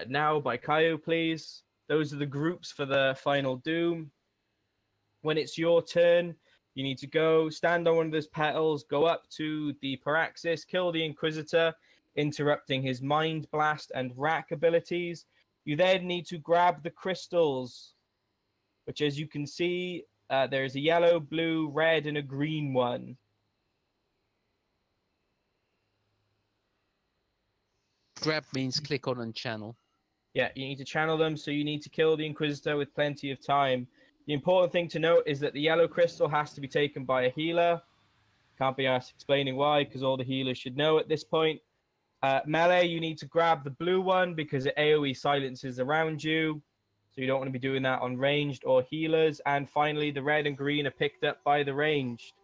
now by Kaio, please. Those are the groups for the Final Doom. When it's your turn, you need to go stand on one of those petals, go up to the Paraxis, kill the Inquisitor, interrupting his Mind Blast and Rack abilities. You then need to grab the crystals, which, as you can see, there is a yellow, blue, red, and a green one. Grab means click on and channel. Yeah, you need to channel them, so you need to kill the Inquisitor with plenty of time. The important thing to note is that the yellow crystal has to be taken by a healer. Can't be asked explaining why, because all the healers should know at this point. Melee, you need to grab the blue one because it AoE silences around you. So you don't want to be doing that on ranged or healers. And finally, the red and green are picked up by the ranged.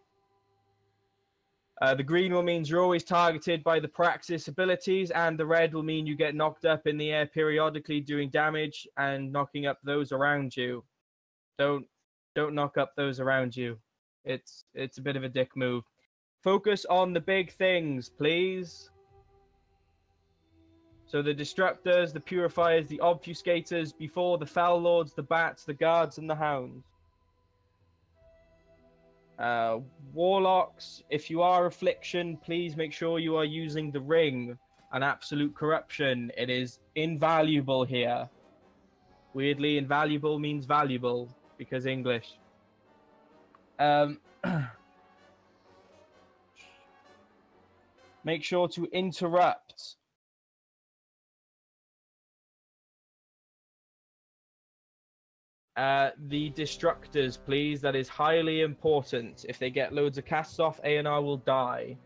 The green will mean you're always targeted by the Praxis abilities, and the red will mean you get knocked up in the air periodically doing damage and knocking up those around you. Don't knock up those around you. It's a bit of a dick move. Focus on the big things, please. So the Destructors, the Purifiers, the Obfuscators, before the Foul Lords, the Bats, the Guards, and the Hounds. Warlocks, if you are Affliction, please make sure you are using the Ring and Absolute Corruption. It is invaluable here. Weirdly, invaluable means valuable, because English. Make sure to interrupt. The Destructors, please. That is highly important. If they get loads of casts off, ANR will die.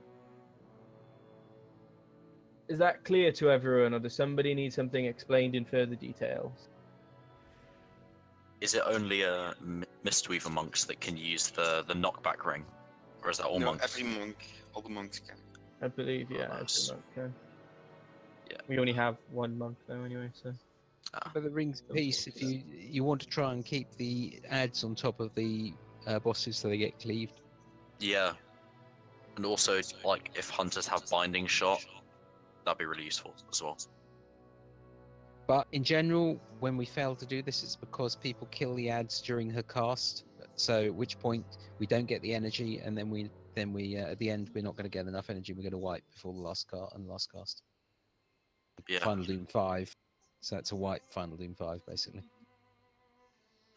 Is that clear to everyone, or does somebody need something explained in further details? Is it only Mistweaver monks that can use the knockback ring? Or is that all monks? Every monk, all the monks can. I believe, yeah, nice. every monk can. Yeah. We only have 1 monk though, anyway, so. But the rings piece, if you want to try and keep the ads on top of the bosses so they get cleaved. Yeah. And also, like, if hunters have binding shot, that'd be really useful as well. But in general, when we fail to do this, it's because people kill the ads during her cast. So at which point we don't get the energy, and then we at the end we're not going to get enough energy. We're going to wipe before the last cast. Yeah. Final Doom 5. So it's a wipe Final Doom 5 basically.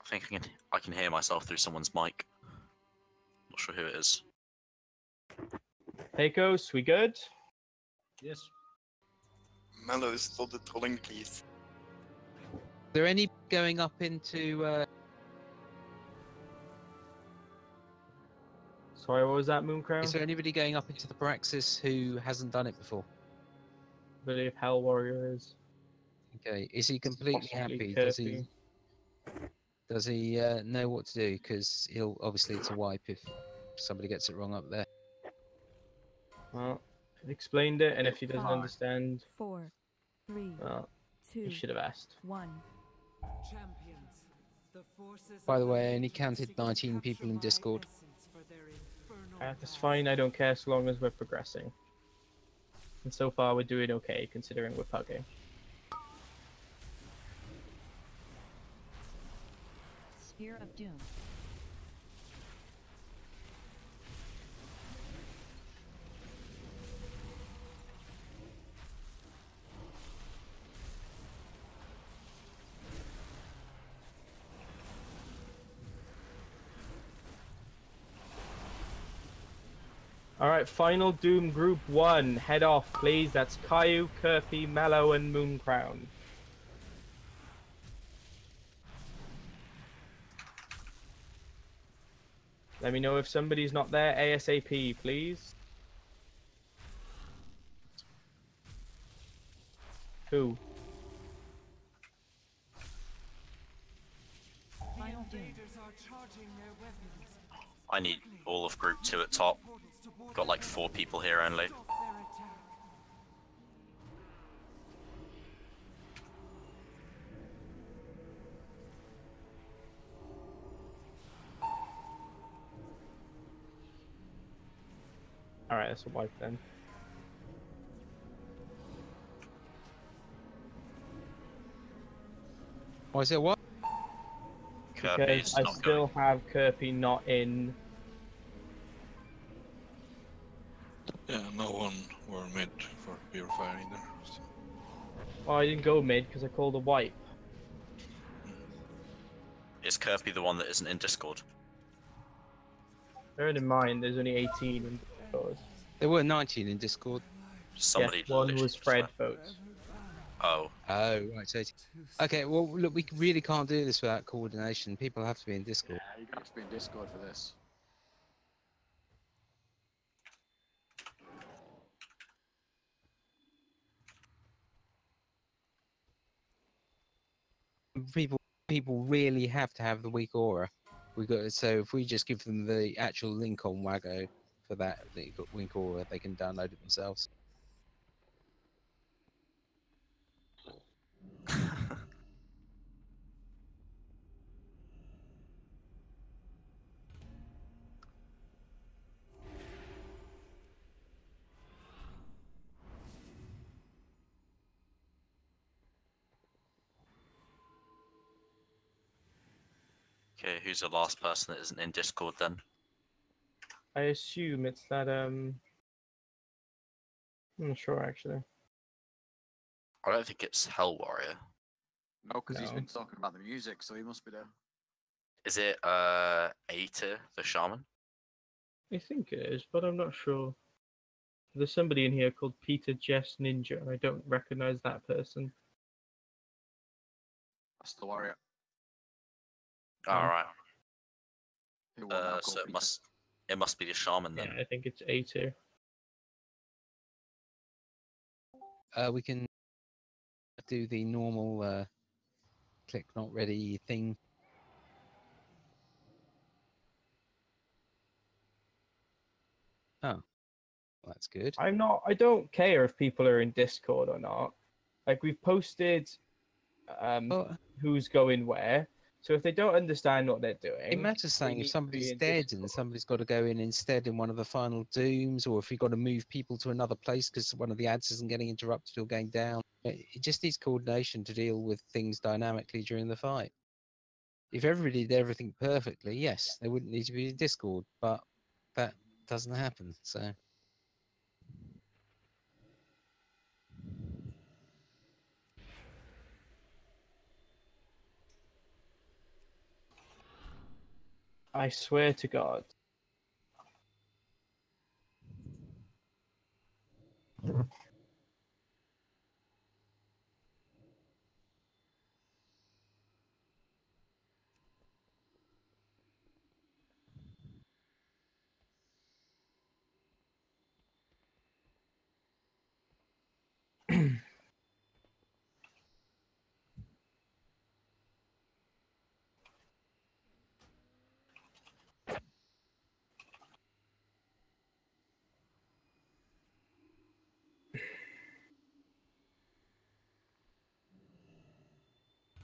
I think I can hear myself through someone's mic. Not sure who it is. Pecos, we good? Yes. Mello, stop the trolling, please. Is there any going up into? Sorry, what was that, Mooncrown? Is there anybody going up into the Paraxis who hasn't done it before? believe Hell Warrior is. Okay, is he completely Possibly happy? Kirby. Does he know what to do? Because he'll obviously it's a wipe if somebody gets it wrong up there. Well, I've explained it, and if he doesn't 5, understand, 4, 3, well, 2, he should have asked. 1. Champions, the forces By of the way, I only Legion counted seek to 19 people in capture my Discord. essence for their infernal That's fine, I don't care so long as we're progressing. And so far, we're doing okay, considering we're pugging. Spear of Doom. Alright, final Doom Group 1. Head off, please. That's Caillou, Kirby, Mellow, and Mooncrown. Let me know if somebody's not there ASAP, please. Who? Final Doom. I need all of Group 2 at top. Got like 4 people here only. Alright, that's a wipe then. Why is it what? Kirby's Because I not still going. have Kirby not in. Yeah, no one were mid for Purifier either. So. Oh, I didn't go mid because I called a wipe. Is Kirby the one that isn't in Discord? Bearing in mind, there's only 18 in Discord. There were 19 in Discord. Somebody Yes, one literally was just Fred left. votes. Oh. Oh, right. So okay, well, look, we really can't do this without coordination. People have to be in Discord. Yeah, you have to be in Discord for this. People really have to have the weak aura. We got so if we just give them the actual link on Wago for that weak aura, they can download it themselves. Okay, who's the last person that isn't in Discord then? I assume it's that, I'm not sure actually. I don't think it's Hell Warrior. No, because he's No. been talking about the music, so he must be there. Is it Aita, the shaman? I think it is, but I'm not sure. There's somebody in here called Peter Jess Ninja, and I don't recognize that person. That's the warrior. Alright. Who won now So called it must be the shaman then. Yeah, I think it's A2. We can do the normal click not ready thing. Oh, that's good. I don't care if people are in Discord or not. Like, we've posted who's going where. So if they don't understand what they're doing, It matters they saying need if to somebody's be in dead Discord. and somebody's got to go in instead in one of the final dooms, or if you've got to move people to another place because one of the ads isn't getting interrupted or going down. It just needs coordination to deal with things dynamically during the fight. If everybody did everything perfectly, yes, they wouldn't need to be in Discord, but that doesn't happen, so... I swear to God.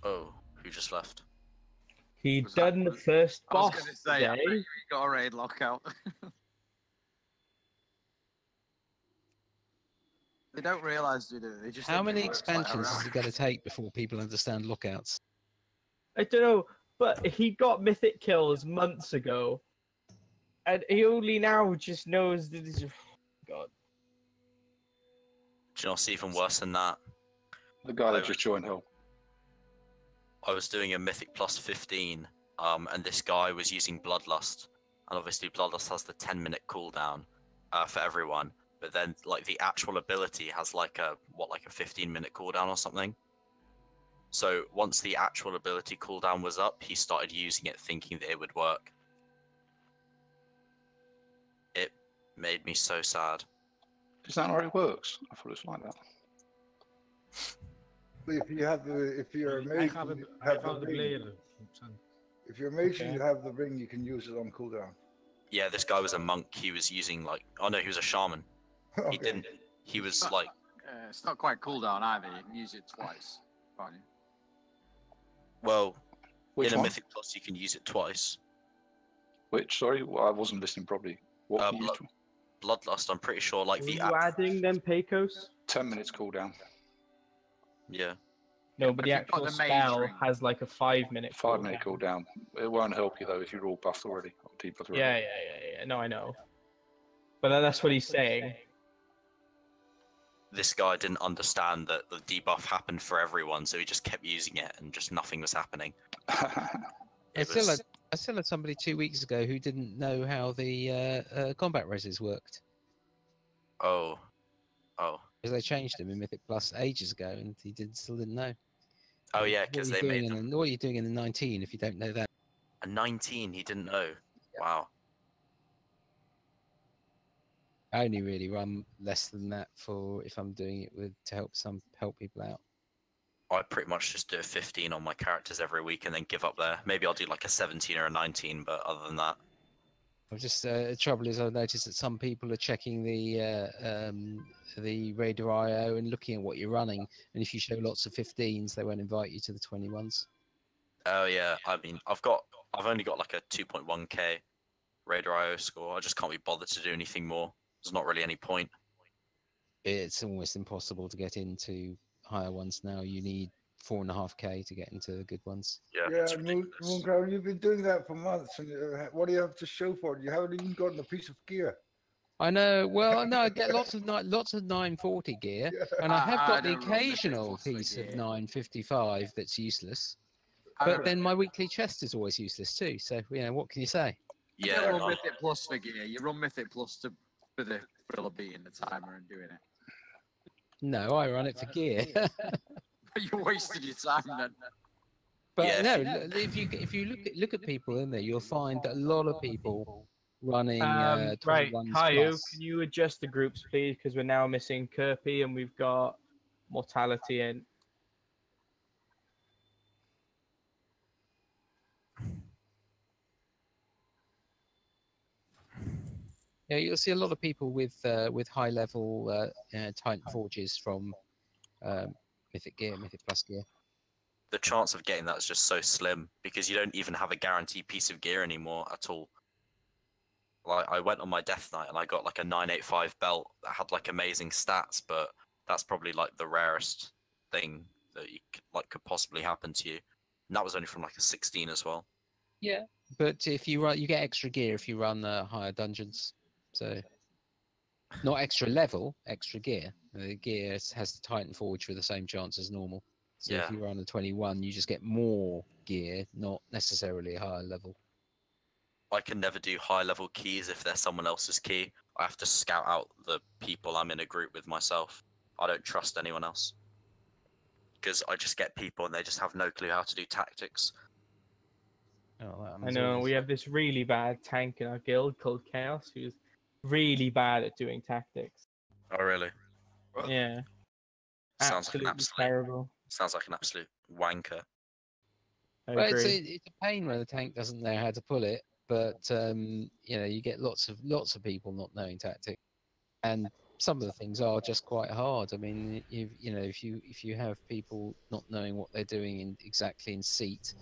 Oh, who just left? He done the first I was boss going to say, I bet today. you got a raid lockout. They don't realise, do they? They just How think it many works like expansions is heroic. it going to take before people understand lookouts? I don't know, but he got mythic kills months ago, and he only now just knows that he's... God. Do you know what's even worse than that? The guy that just joined Hell. I was doing a Mythic plus 15, and this guy was using Bloodlust, and obviously Bloodlust has the 10-minute cooldown for everyone, but then like the actual ability has like a 15-minute cooldown or something. So once the actual ability cooldown was up, he started using it thinking that it would work. It made me so sad. Is that how it works? I thought it was like that. If you have the, if you're a mage, you have the ring. If you're a mage, you have the ring. You can use it on cooldown. Yeah, this guy was a monk. He was using like, oh no, he was a shaman. He didn't. He was like. It's not quite cooldown either. You can use it twice. Can't you? Well, Which in a one? Mythic Plus, you can use it twice. Which? Sorry, well, I wasn't listening properly. What? Can you use Bloodlust. I'm pretty sure, like Are the you adding them Pecos? 10 minutes cooldown. Yeah. No, but the If you've got actual the mage spell ring. has like a 5-minute 5-minute cooldown. It won't help you though if you're all buffed already. Or debuffed already. Yeah. No, I know. But that's what he's saying. This guy didn't understand that the debuff happened for everyone, so he just kept using it, and just nothing was happening. I still had somebody 2 weeks ago who didn't know how the combat reses worked. Oh. Because they changed them in Mythic Plus ages ago, and he still didn't know. Oh yeah, because they made them. What are you doing in the 19 if you don't know that? A 19, he didn't know. Wow. I only really run less than that for if I'm doing it to help people out. I pretty much just do a 15 on my characters every week and then give up there. Maybe I'll do like a 17 or a 19, but other than that. The trouble is I've noticed that some people are checking the Raider IO and looking at what you're running, and if you show lots of 15s, they won't invite you to the 21s. Oh yeah, I mean, I've only got like a 2.1k Raider IO score. I just can't be bothered to do anything more. There's not really any point. It's almost impossible to get into higher ones now. You need 4.5k to get into the good ones. Yeah, Mooncrown, you've been doing that for months, and what do you have to show for it? You haven't even gotten a piece of gear. I know. Well, no, I get lots of 940 gear, and I have got the occasional piece of 955 that's useless. But then my weekly chest is always useless too. So what can you say? You don't run Mythic Plus for gear. You run Mythic Plus for the thrill of beating the timer and doing it. No, I run it for gear. You wasted your time then. But if you look at people in there, you'll find that a lot of people running Right, 21s Caillou, plus. can you adjust the groups, please? Because we're now missing Kirby and we've got Mortality in. Yeah, you'll see a lot of people with high level Titan Forges from Mythic gear, Mythic Plus gear. The chance of getting that is just so slim because you don't even have a guaranteed piece of gear anymore at all. Like I went on my death knight and I got like a 985 belt that had like amazing stats, but that's probably like the rarest thing that could possibly happen to you. And that was only from like a 16 as well. Yeah, but if you run, you get extra gear if you run higher dungeons. So not extra level, extra gear. The gear has the Titan Forge for the same chance as normal. So if you run a 21, you just get more gear, not necessarily a higher level. I can never do high level keys if they're someone else's key. I have to scout out the people I'm in a group with myself. I don't trust anyone else. Because I just get people and they just have no clue how to do tactics. Oh, I know, we have this really bad tank in our guild called Chaos who's really bad at doing tactics. Oh, really? Yeah. Sounds like an absolute wanker. Well, it's a pain when the tank doesn't know how to pull it, but you get lots of people not knowing tactics, and some of the things are just quite hard. I mean, you know, if you have people not knowing what they're doing exactly in seat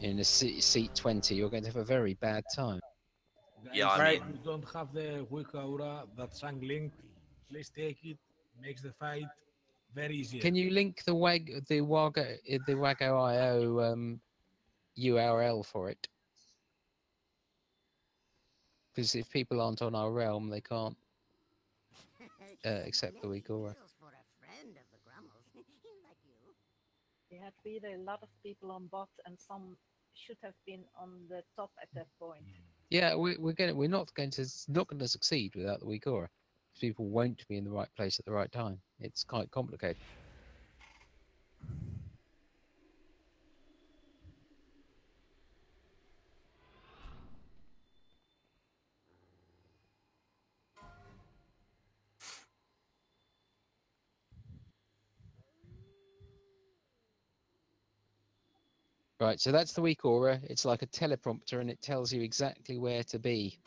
20, you're going to have a very bad time. Yeah, I Guys, mean, you don't have the weak aura that Sang linked. Please take it. Makes the fight very easy. Can you link the Wago.io URL for it? Because if people aren't on our realm, they can't accept the weak aura. We had really a lot of people on bot, and some should have been on the top at that point. Yeah, we're not going to succeed without the weak aura. People won't be in the right place at the right time. It's quite complicated. Right, so that's the weak aura. It's like a teleprompter, and it tells you exactly where to be.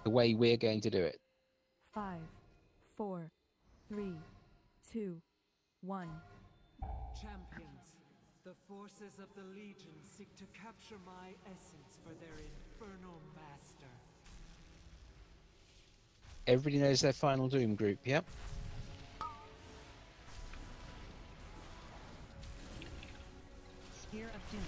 The way we're going to do it. 5, 4, 3, 2, 1. Champions, the forces of the Legion seek to capture my essence for their infernal master. Everybody knows their final doom group, yep? Spear of Doom.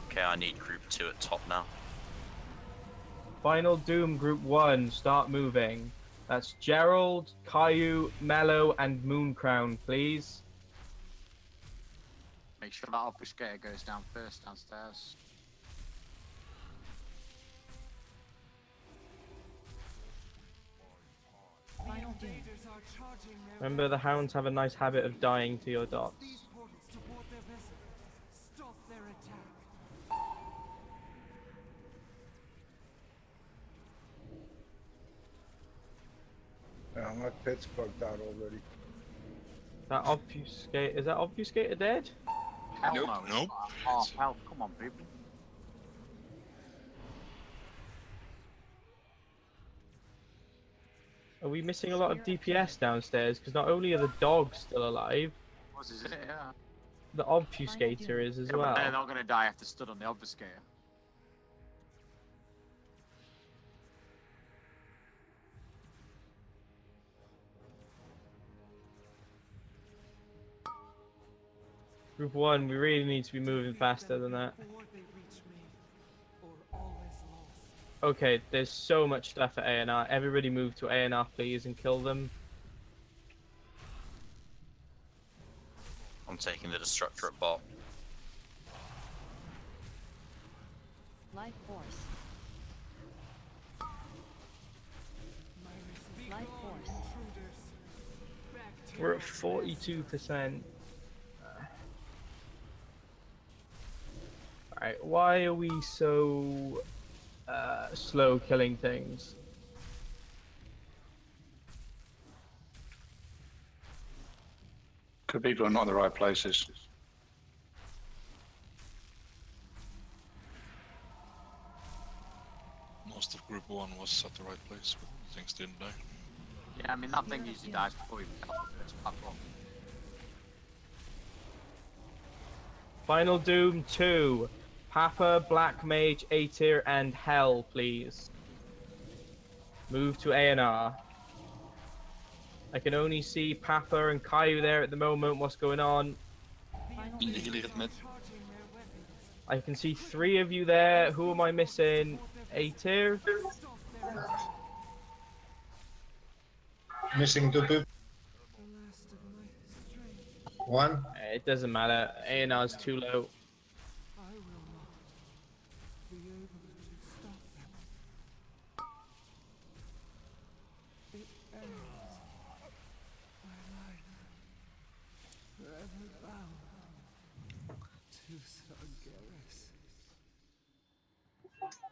Okay, I need group 2 at top now. Final Doom Group 1, start moving. That's Gerald, Caillou, Mello, and Mooncrown, please. Make sure that obfuscator goes down first downstairs. Final Doom. Remember, the hounds have a nice habit of dying to your dots. Stop their attack. Yeah, my pet's bugged out already. That obfuscate, is that obfuscator dead? Hell Nope. no. Nope. Half health, come on, people. Are we missing a lot of DPS downstairs? Because not only are the dogs still alive, What is it? Yeah. the obfuscator is as Yeah, but well. they're not going to die after stood on the obfuscator. Group 1, we really need to be moving faster than that. Okay, there's so much stuff at A&R. Everybody move to A&R, please, and kill them. I'm taking the Destructor at bot. Life Force. Life Force. We're at 42%. Alright, why are we so slow killing things? Because people are not in the right places. Most of Group 1 was at the right place, but things didn't die. Yeah, I mean, that thing usually dies before you get off this platform. Final Doom 2. Papa, Black Mage, A-Tier, and Hell, please. Move to A&R. I can only see Papa and Caillou there at the moment. What's going on? I can see 3 of you there. Who am I missing? A-Tier? Missing 2 people. 1. It doesn't matter. A&R's too low.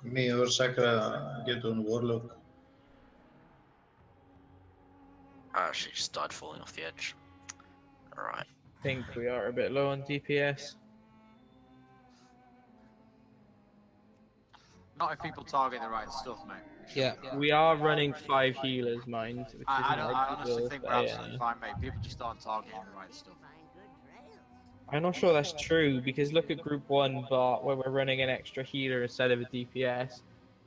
Me or Sakura get on Warlock. I actually just died falling off the edge. Alright. I think we are a bit low on DPS. Not if people target the right stuff, mate. Yeah. We are running 5 healers, mind. Which I isn't don't. I honestly ideal, think but we're yeah. absolutely fine, mate. People just aren't targeting the right stuff. I'm not sure that's true because look at Group 1 bot where we're running an extra healer instead of a DPS.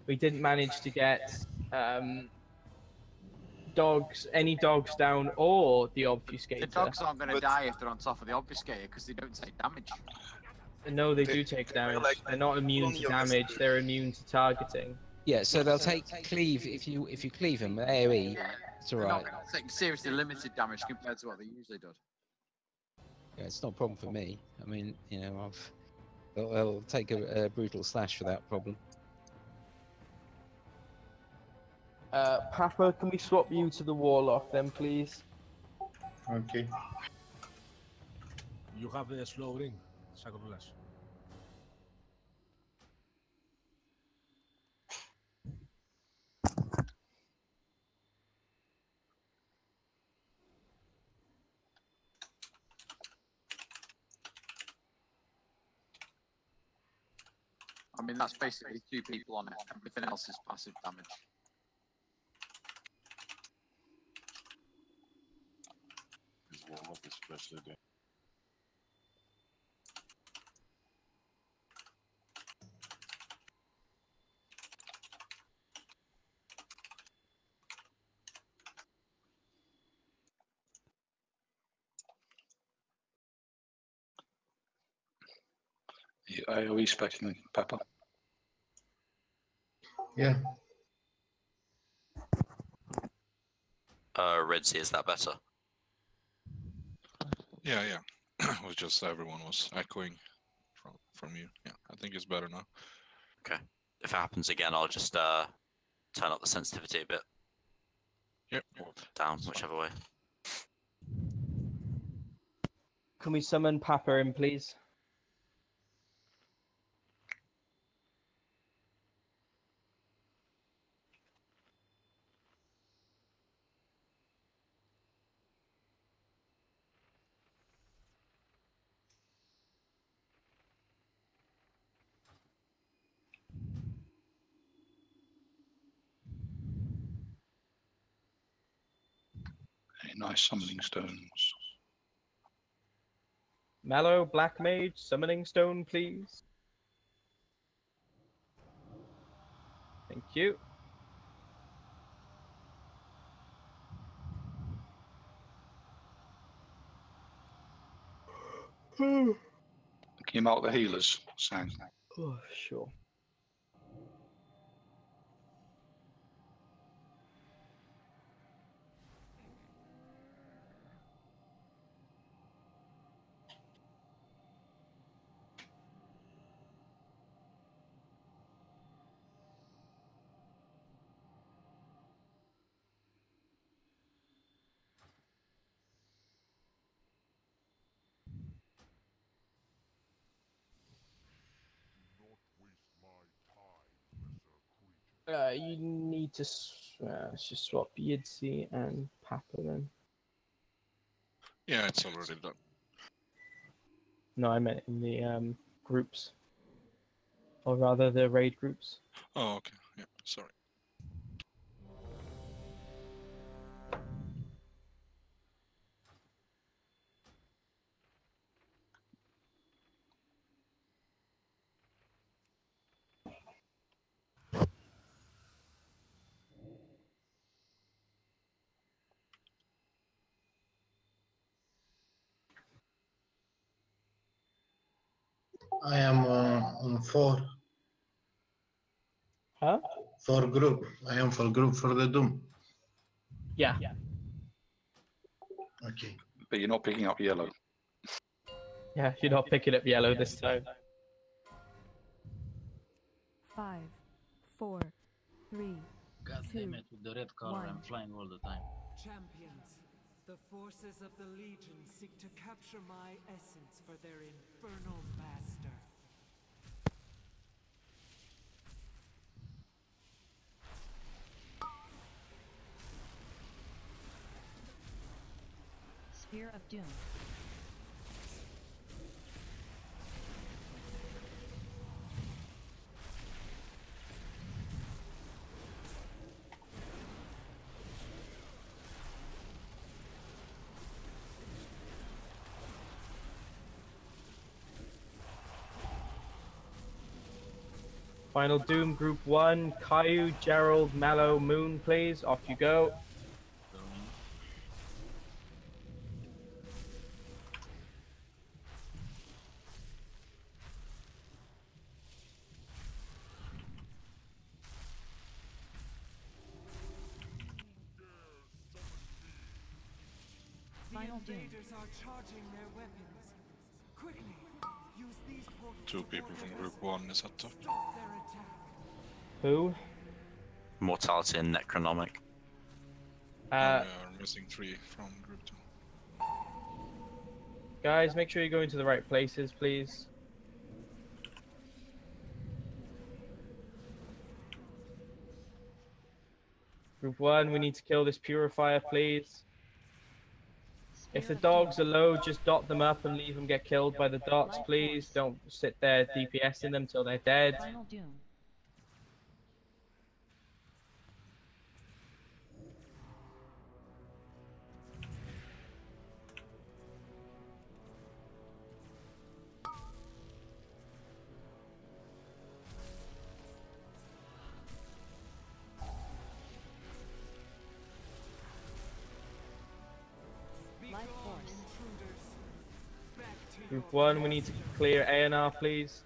We didn't manage to get any dogs down or the obfuscator. The dogs aren't going to die if they're on top of the obfuscator because they don't take damage. No, they do take damage. They're not immune to damage. They're immune to targeting. Yeah, so they'll take cleave if you cleave them AOE. It's They're alright. not taking seriously limited damage compared to what they usually do. Yeah, it's not a problem for me. I mean, you know, they'll take a brutal slash without problem. Papa, can we swap you to the Warlock then, please? Okay. You have a slow ring, Sacrifice. I mean, that's basically 2 people on it. Everything else is passive damage. This Warlock especially there. You AoE specking Pepper. Yeah. Ridzy, is that better? Yeah, yeah. It was just everyone was echoing from you. Yeah, I think it's better now. Okay. If it happens again, I'll just turn up the sensitivity a bit. Yep. Or down, whichever way. Can we summon Papa in, please? Nice summoning stones. Mallow, Black Mage, summoning stone, please. Thank you. Can you mark the healers, Sang? Oh, sure. You need to let's just swap Yidzi and Papa then. Yeah, it's already done. No, I meant in the groups, or rather the raid groups. Oh, okay. Yeah, sorry. I am on 4. Huh? For group. I am for group for the Doom. Yeah. Okay. But you're not picking up yellow. Yeah, you're not picking up yellow this time. 5, 4, 3, God 2, damn it, with the red color, I'm 1. flying all the time. Champions, The forces of the Legion seek to capture my essence for their infernal master. Spear of Doom. Final Doom Group 1, Caillou, Gerald, Mallow, Moon, please. Off you go. The invaders are charging their weapons. Quickly, use these portals. 2 people from group 1 is at top. Stop their attack. Who? Mortality and Necronomic. We are missing 3 from group 2. Guys, make sure you're going to the right places, please. Group 1, we need to kill this purifier, please. If the dogs are low, just dot them up and leave them get killed by the dots, please. Don't sit there DPSing them till they're dead. Final Doom. Life Force. Group 1, we need to clear ANR, please.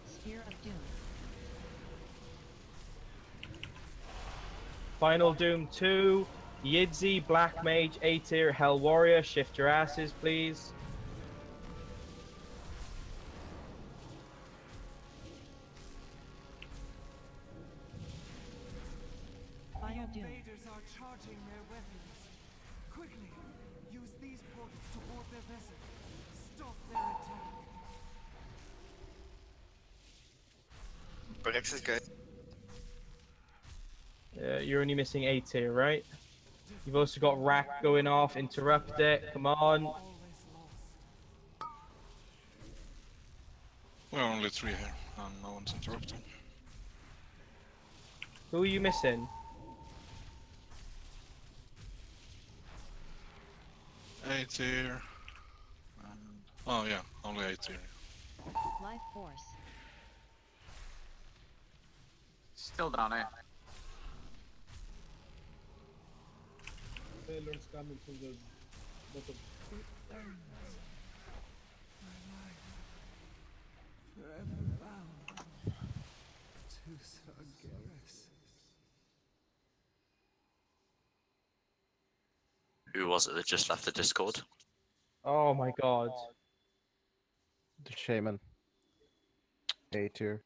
Spear of Doom. Final Doom 2, Yidzi, Black Mage, A tier, Hell Warrior. Shift your asses, please. Final Doom. Invaders are charging their weapons. Quickly, use these portals to board their vessel. Stop their attack. Brex is good. You're only missing A tier, right? You've also got Rack going off. Interrupt it. Come on. We're only 3 here, and no one's interrupting. Who are you missing? A tier. And... oh yeah, only A tier. Life Force. Still down here. Sailors coming from the bottom. Forever bound to Sargeras. Who was it that just left the Discord? Oh my god. The Shaman. A tier.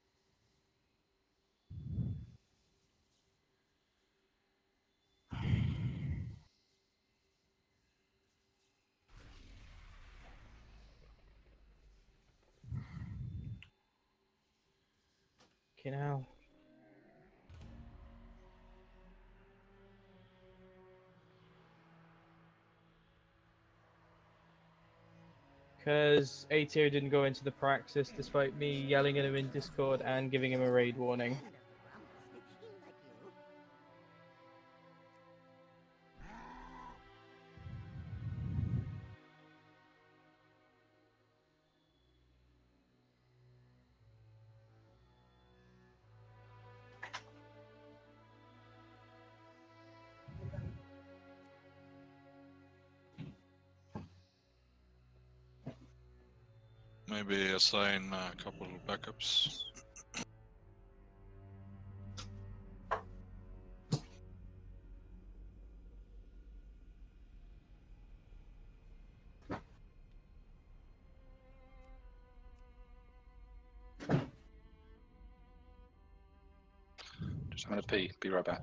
Okay, now. Because A tier didn't go into the praxis despite me yelling at him in Discord and giving him a raid warning. maybe assign a couple backups. Just having a pee. Be right back.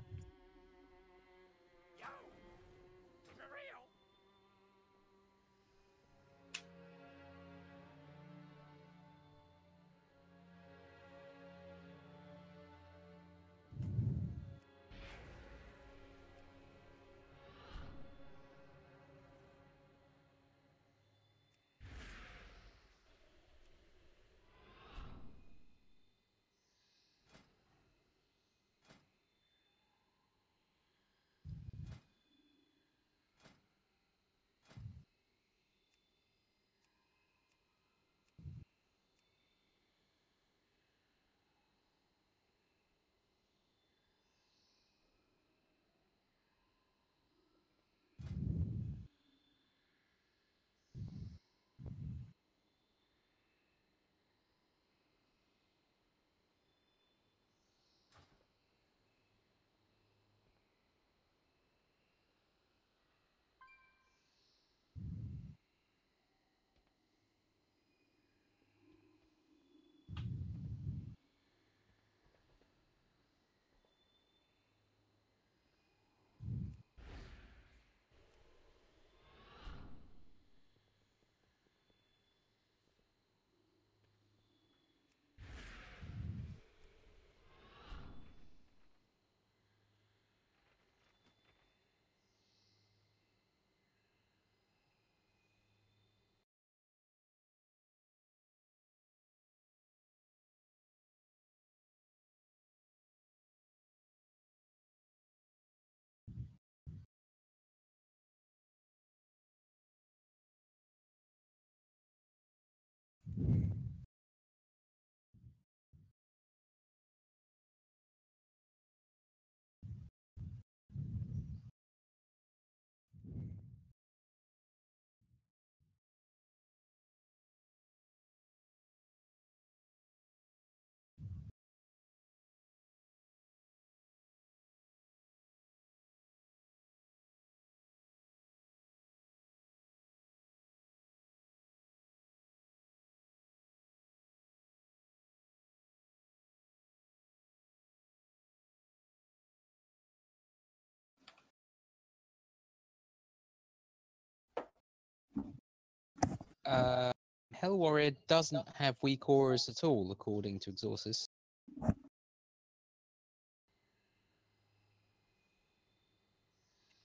Hell Warrior doesn't have weak auras at all, according to Exorcist.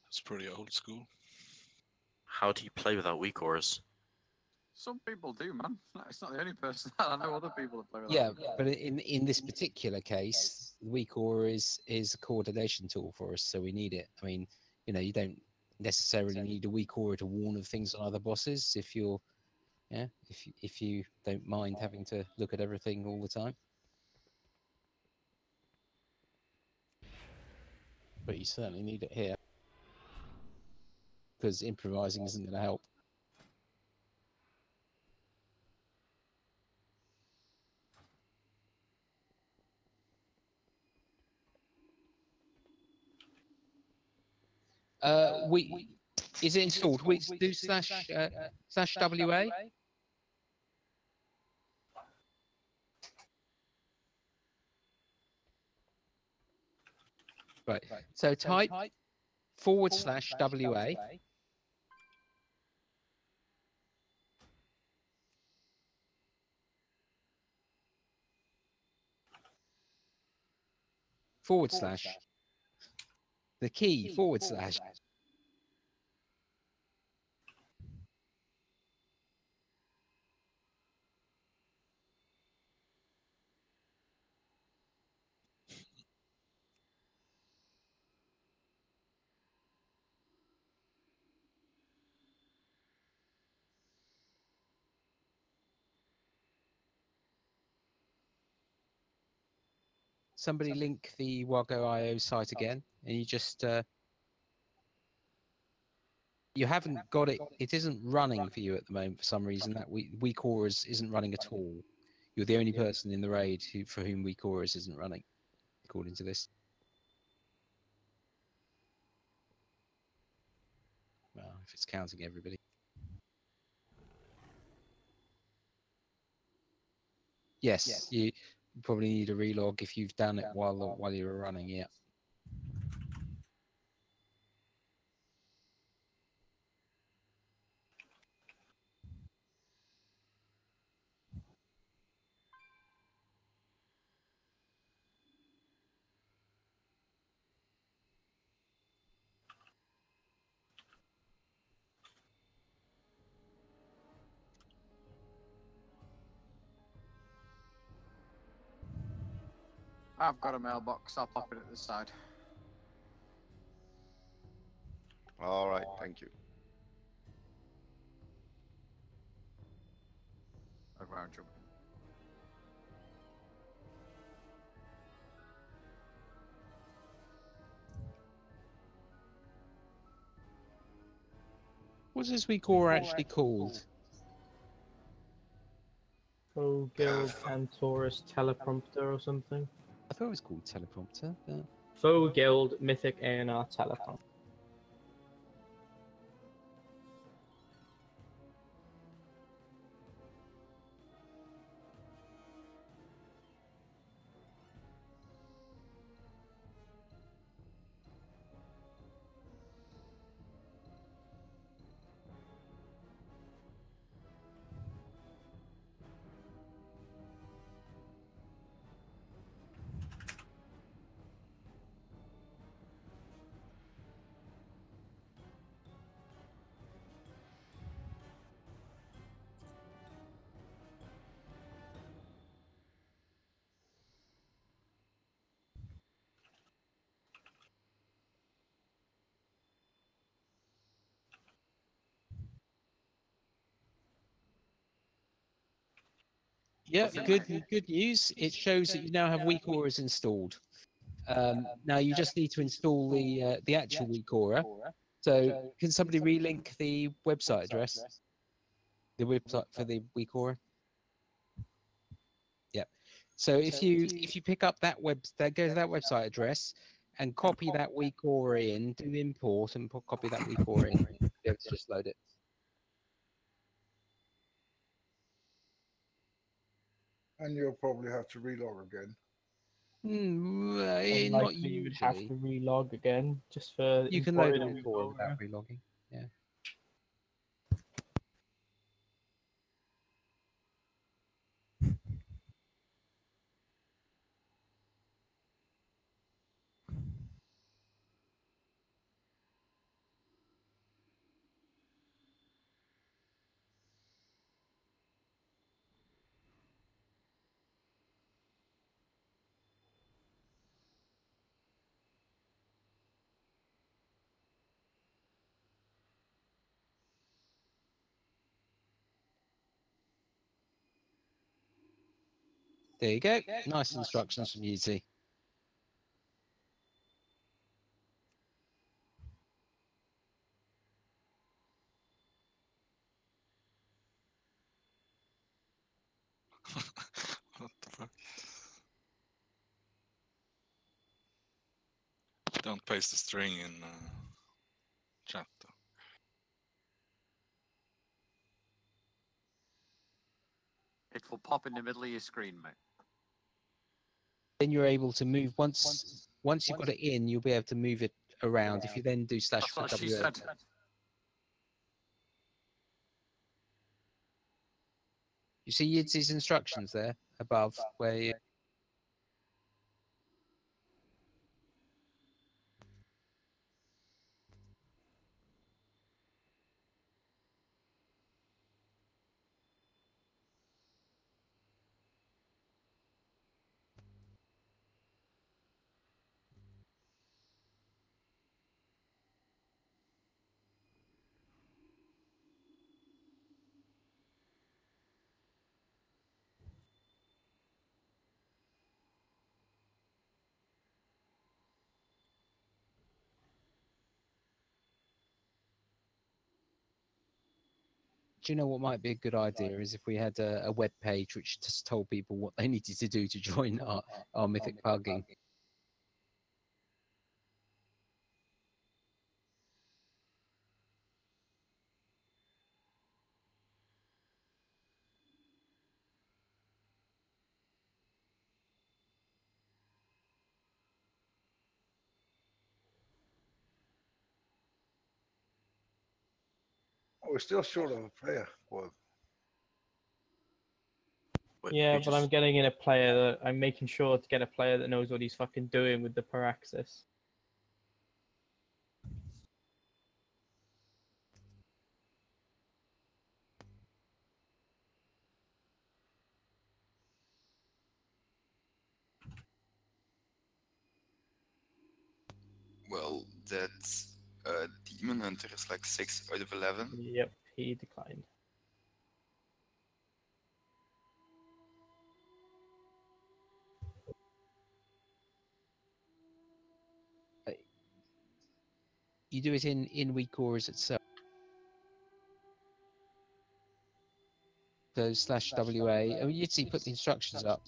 It's pretty old school. How do you play without weak auras? Some people do, man. It's not the only person. I know other people that play with Yeah, that. but in this particular case, weak aura is a coordination tool for us, so we need it. I mean, you know, you don't necessarily need a weak aura to warn of things on other bosses if you're, yeah, if you don't mind having to look at everything all the time. But you certainly need it here because improvising isn't going to help. We is it installed? We do slash WA. Right. So type / WA. / the key / Somebody link the Wago.io site again, and you just you haven't got it. It isn't running for you at the moment for some reason. That weak auras isn't running at all. You're the only person in the raid for whom weak auras isn't running, according to this. Well, if it's counting everybody. Yes, you probably need a relog if you've done it while you were running. Yeah. I've got a mailbox. I'll pop it at the side. All right, thank you. Around jumping. What's this weak aura actually called? Foe Guild Antorus Teleprompter or something. I thought it was called teleprompter. But... Foe Guild Mythic ANR Teleprompter. Yeah, good news. It shows that you now have weak auras installed. Now you just need to install the actual weak aura. So can somebody relink the website address? The website for the weak aura. Yep. So if you pick up that go to that website address and copy that weak aura in, do import and copy that weak aura in, you'll be able to just load it. And you'll probably have to relog again. Not Unlikely you would have usually. to relog again just for. You can load it before without relogging. Yeah. There you go. Nice instructions from UT. What the fuck? Don't paste the string in chat though. It will pop in the middle of your screen, mate. Then you're able to move once you've got it in, you'll be able to move it around. If you then do / That's what she said. You see Yidsy's instructions there above where you... Do you know what might be a good idea is if we had a web page which just told people what they needed to do to join our Mythic pugging. Oh, we're still short of a player. Well, Yeah, but I'm getting in a player that I'm making sure to get a player that knows what he's fucking doing with the Paraxis. Well, that Demon Hunter is like 6 out of 11. Yep, he declined. You do it in week or is it so? So /WA. I mean, you'd see put the instructions up.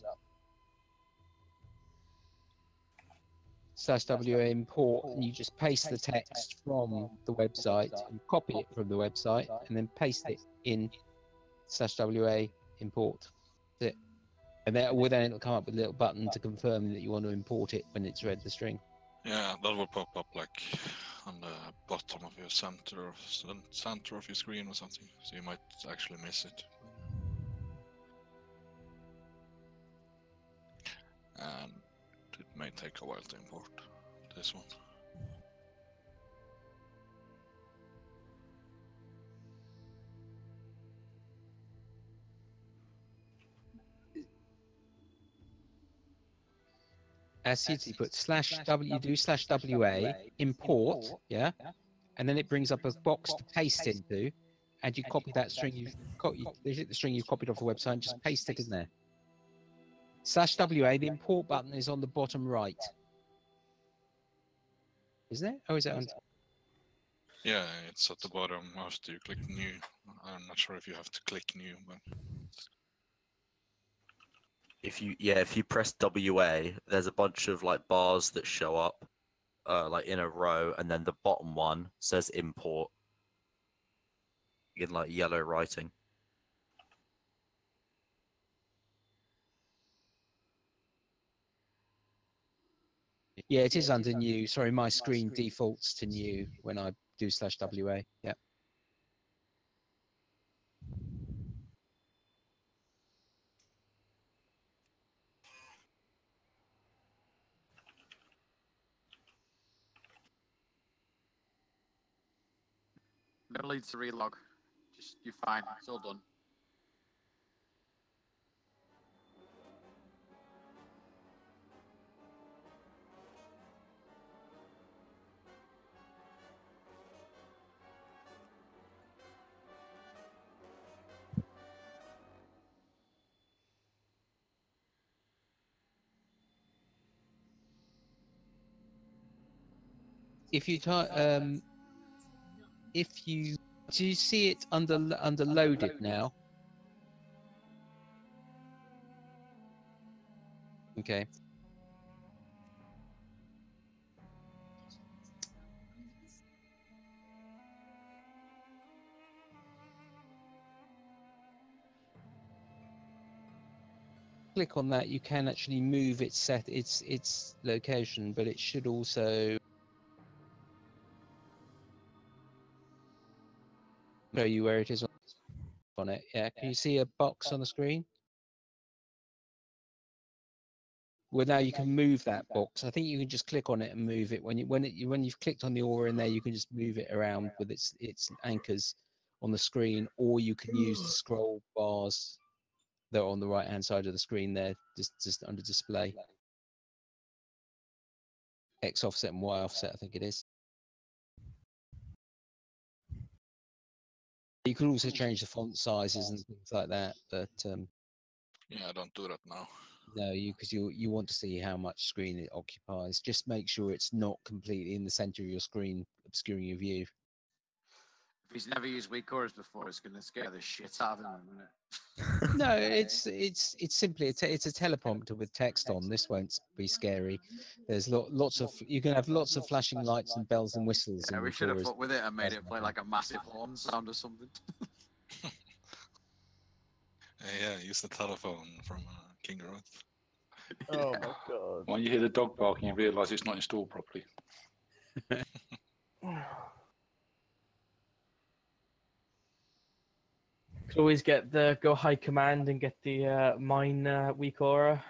/WA import, and you just paste the text from the website, and copy it from the website, and then paste it in /WA import. That's it. And then it'll come up with a little button to confirm that you want to import it when it's read the string. Yeah, that will pop up like on the bottom of your center of your screen or something, so you might actually miss it. And it may take a while to import this one. As City put /W do /WA import, yeah, and then it brings up a box to paste into, and you copy that string you hit the string you've copied off the website and just paste it in there. /WA, the import button is on the bottom right. Isn't it? Or is it on? Yeah, it's at the bottom after you click new. I'm not sure if you have to click new, but if you press WA, there's a bunch of like bars that show up, like in a row, and then the bottom one says import in like yellow writing. Yeah, it is under new. Sorry, my screen defaults to new when I do /WA. Yeah. Never leads to relog. Just you're fine. It's all done. If you type, do you see it under loaded now? Okay. Click on that, you can actually move its location, but it should also show you where it is on it. Yeah, can you see a box on the screen? Well, now you can move that box. I think you can just click on it and move it. When you've clicked on the aura in there, you can just move it around with its anchors on the screen, or you can use the scroll bars that are on the right hand side of the screen there, just under display. X offset and Y offset, I think it is. You can also change the font sizes and things like that, but yeah, don't do that now. no, because you want to see how much screen it occupies. Just make sure it's not completely in the center of your screen, obscuring your view. If he's never used weak auras before, it's going to scare the shit out of him, isn't it? No, it's simply it's a teleprompter with text on. This won't be scary. There's lots of you can have lots of flashing lights and bells and whistles. Yeah, in we should have Antorus. fucked with it and made it play like a massive horn sound or something. Yeah, use the telephone from King Ruth. Oh my god. When you hear the dog barking, you realise it's not installed properly. Could always get the go high command and get the mine weak aura.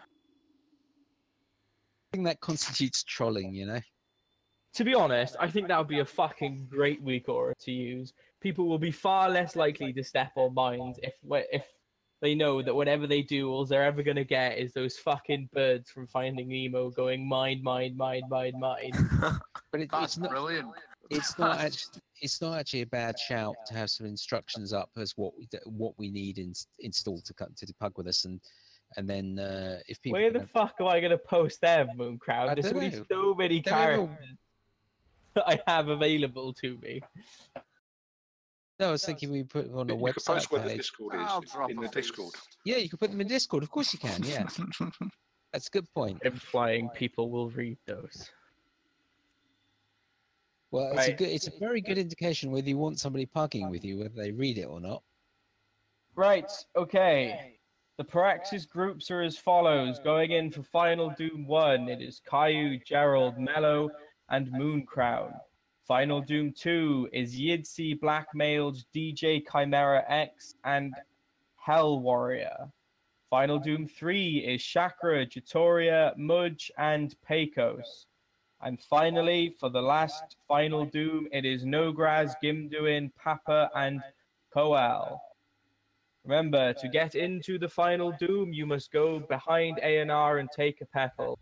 I think that constitutes trolling, you know. To be honest, I think that would be a fucking great weak aura to use. People will be far less likely to step on mines if they know that whatever they do, all they're ever gonna get is those fucking birds from Finding Nemo going mine, mine, mine, mine, mine. But That's it's not brilliant. It's not actually a bad shout to have some instructions up as what we need installed to debug with us, and then if people Where the fuck am I gonna post them, Mooncrown? I There's don't only know. so many They're all- characters that I have available to me. No, I was thinking we put them on a You could website post where the page. Discord I'll is drop in the off Discord. Yeah, you can put them in Discord. Of course you can. Yeah, that's a good point. Implying people will read those. Well, Right. it's a very good indication whether you want somebody pugging with you, whether they read it or not. Right, okay. The Praxis groups are as follows. Going in for Final Doom 1, it is Caillou, Gerald, Mello, and Mooncrown. Final Doom 2 is Yidsi, Blackmailed, DJ Chimera X, and Hell Warrior. Final Doom 3 is Chakra, Jatoria, Mudge, and Pecos. And finally, for the last Final Doom, it is Nograz, Gimduin, Papa, and Koal. Remember, to get into the Final Doom, you must go behind A&R and take a petal.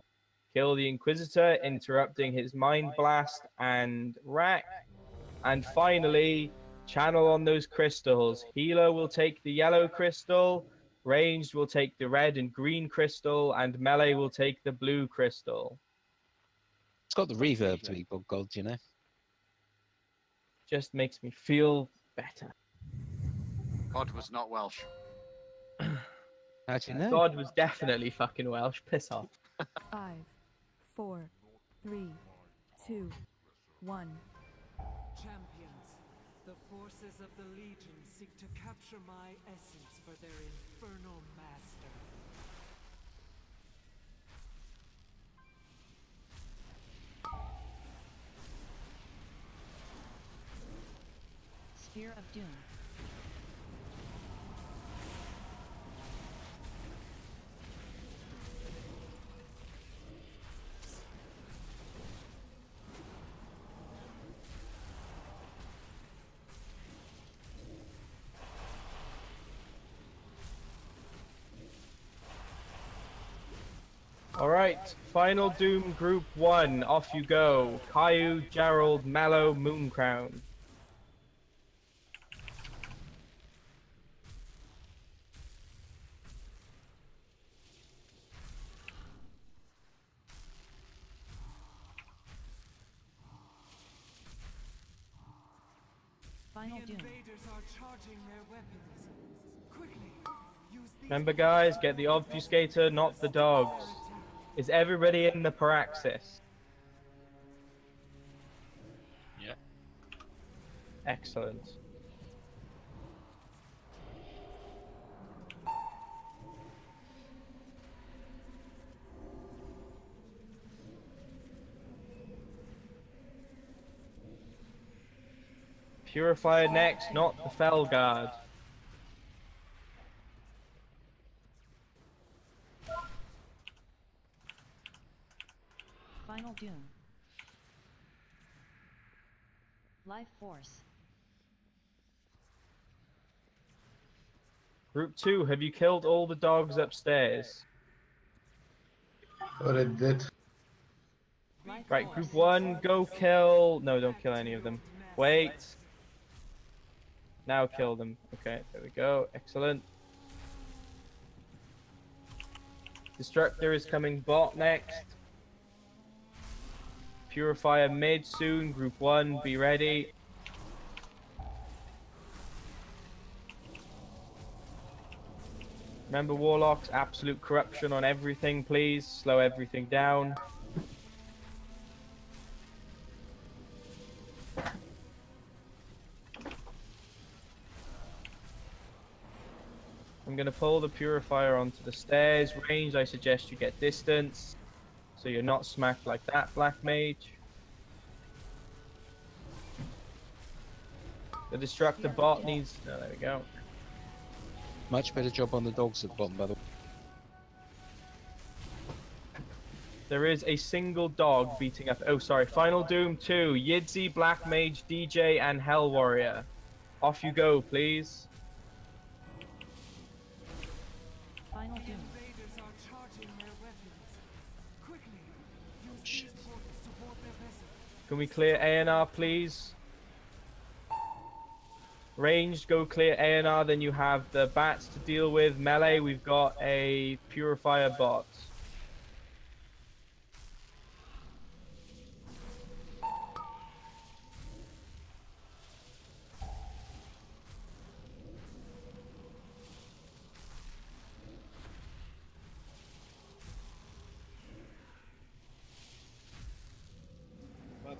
Kill the Inquisitor, interrupting his Mind Blast and Rack. And finally, channel on those crystals. Healer will take the yellow crystal, ranged will take the red and green crystal, and melee will take the blue crystal. It's got the reverb to be bug gold, you know. Just makes me feel better. God was not Welsh. How do you know? God was definitely fucking Welsh. Piss off. 5, 4, 3, 2, 1. Champions, the forces of the Legion seek to capture my essence for their infernal master. Sphere of Doom. Alright, Final Doom Group 1, off you go. Caillou, Gerald, Mallow, Mooncrown. Final The Doom. invaders are charging their weapons. Quickly, use these Remember guys, get the obfuscator, not the dogs. Is everybody in the Paraxis? Yeah. Excellent. Purifier next, not the Fell Guard. Final Doom. Life Force. Group 2, have you killed all the dogs upstairs? What I did. Life Right, Force. Group 1, go kill... No, don't kill any of them. Wait. Now kill them. Okay, there we go. Excellent. Destructor is coming bot next. Purifier mid soon. Group 1, be ready. Remember, Warlocks, absolute corruption on everything, please. Slow everything down. I'm going to pull the Purifier onto the stairs. Range, I suggest you get distance, so you're not smacked like that, Black Mage. The Destructor bot needs... Oh, there we go. Much better job on the dogs at the bottom, by the way. There is a single dog beating up... Oh, sorry. Final Doom 2. Yidzi, Black Mage, DJ, and Hell Warrior. Off you go, please. Final Doom. Can we clear ANR, please? Ranged, go clear ANR, then you have the bats to deal with. Melee, we've got a Purifier bot.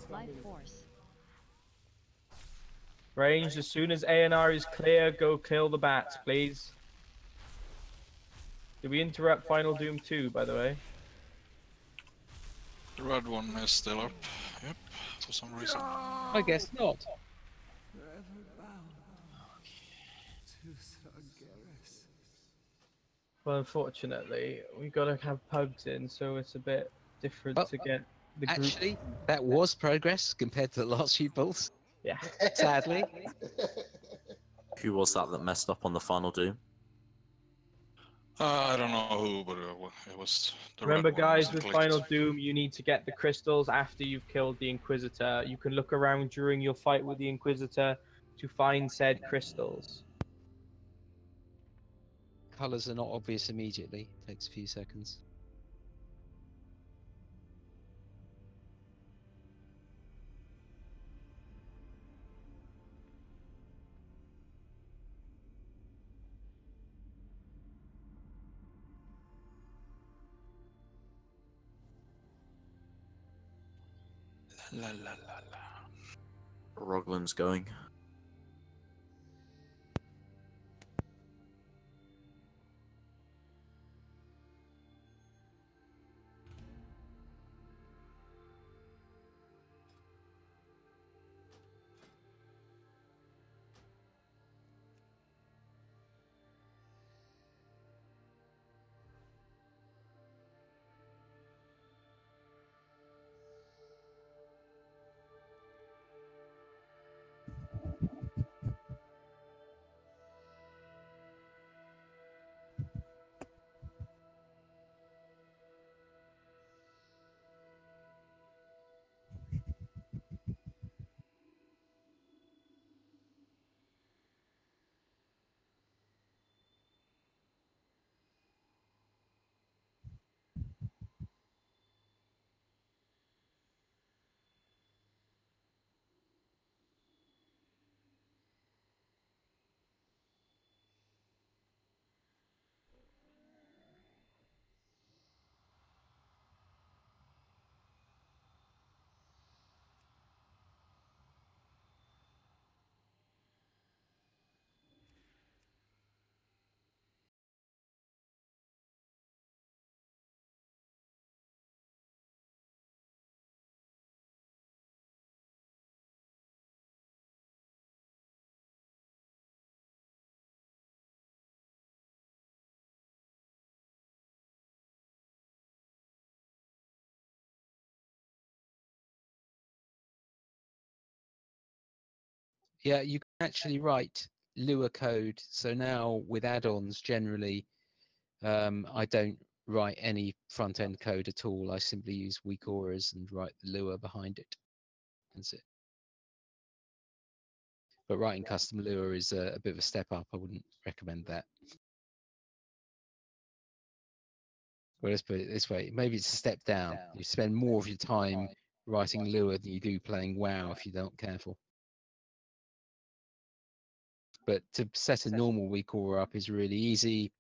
Life Force. Ranged, as soon as ANR is clear, go kill the bats, please. Did we interrupt Final Doom 2, by the way? The red one is still up. Yep, for some reason. I guess not. Well, unfortunately, we've got to have pugs in, so it's a bit different to get the group. Actually, that was progress compared to the last few bulls. Yeah. Sadly. Who was that messed up on the Final Doom? I don't know who, but it was the Remember, red one guys, wasn't with clicked. Final Doom, you need to get the crystals after you've killed the Inquisitor. You can look around during your fight with the Inquisitor to find said crystals. Colours are not obvious immediately. Takes a few seconds. La la la la. Roglin's going. Yeah, you can actually write Lua code. So now with add-ons, generally, I don't write any front-end code at all. I simply use weak auras and write the Lua behind it. That's it. But writing custom Lua is a bit of a step up. I wouldn't recommend that. Well, let's put it this way. Maybe it's a step down. You spend more of your time writing Lua than you do playing WoW if you're not careful. But to set a normal weak aura up is really easy.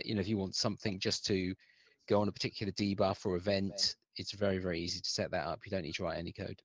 You know, if you want something just to go on a particular debuff or event, it's very, very easy to set that up. You don't need to write any code.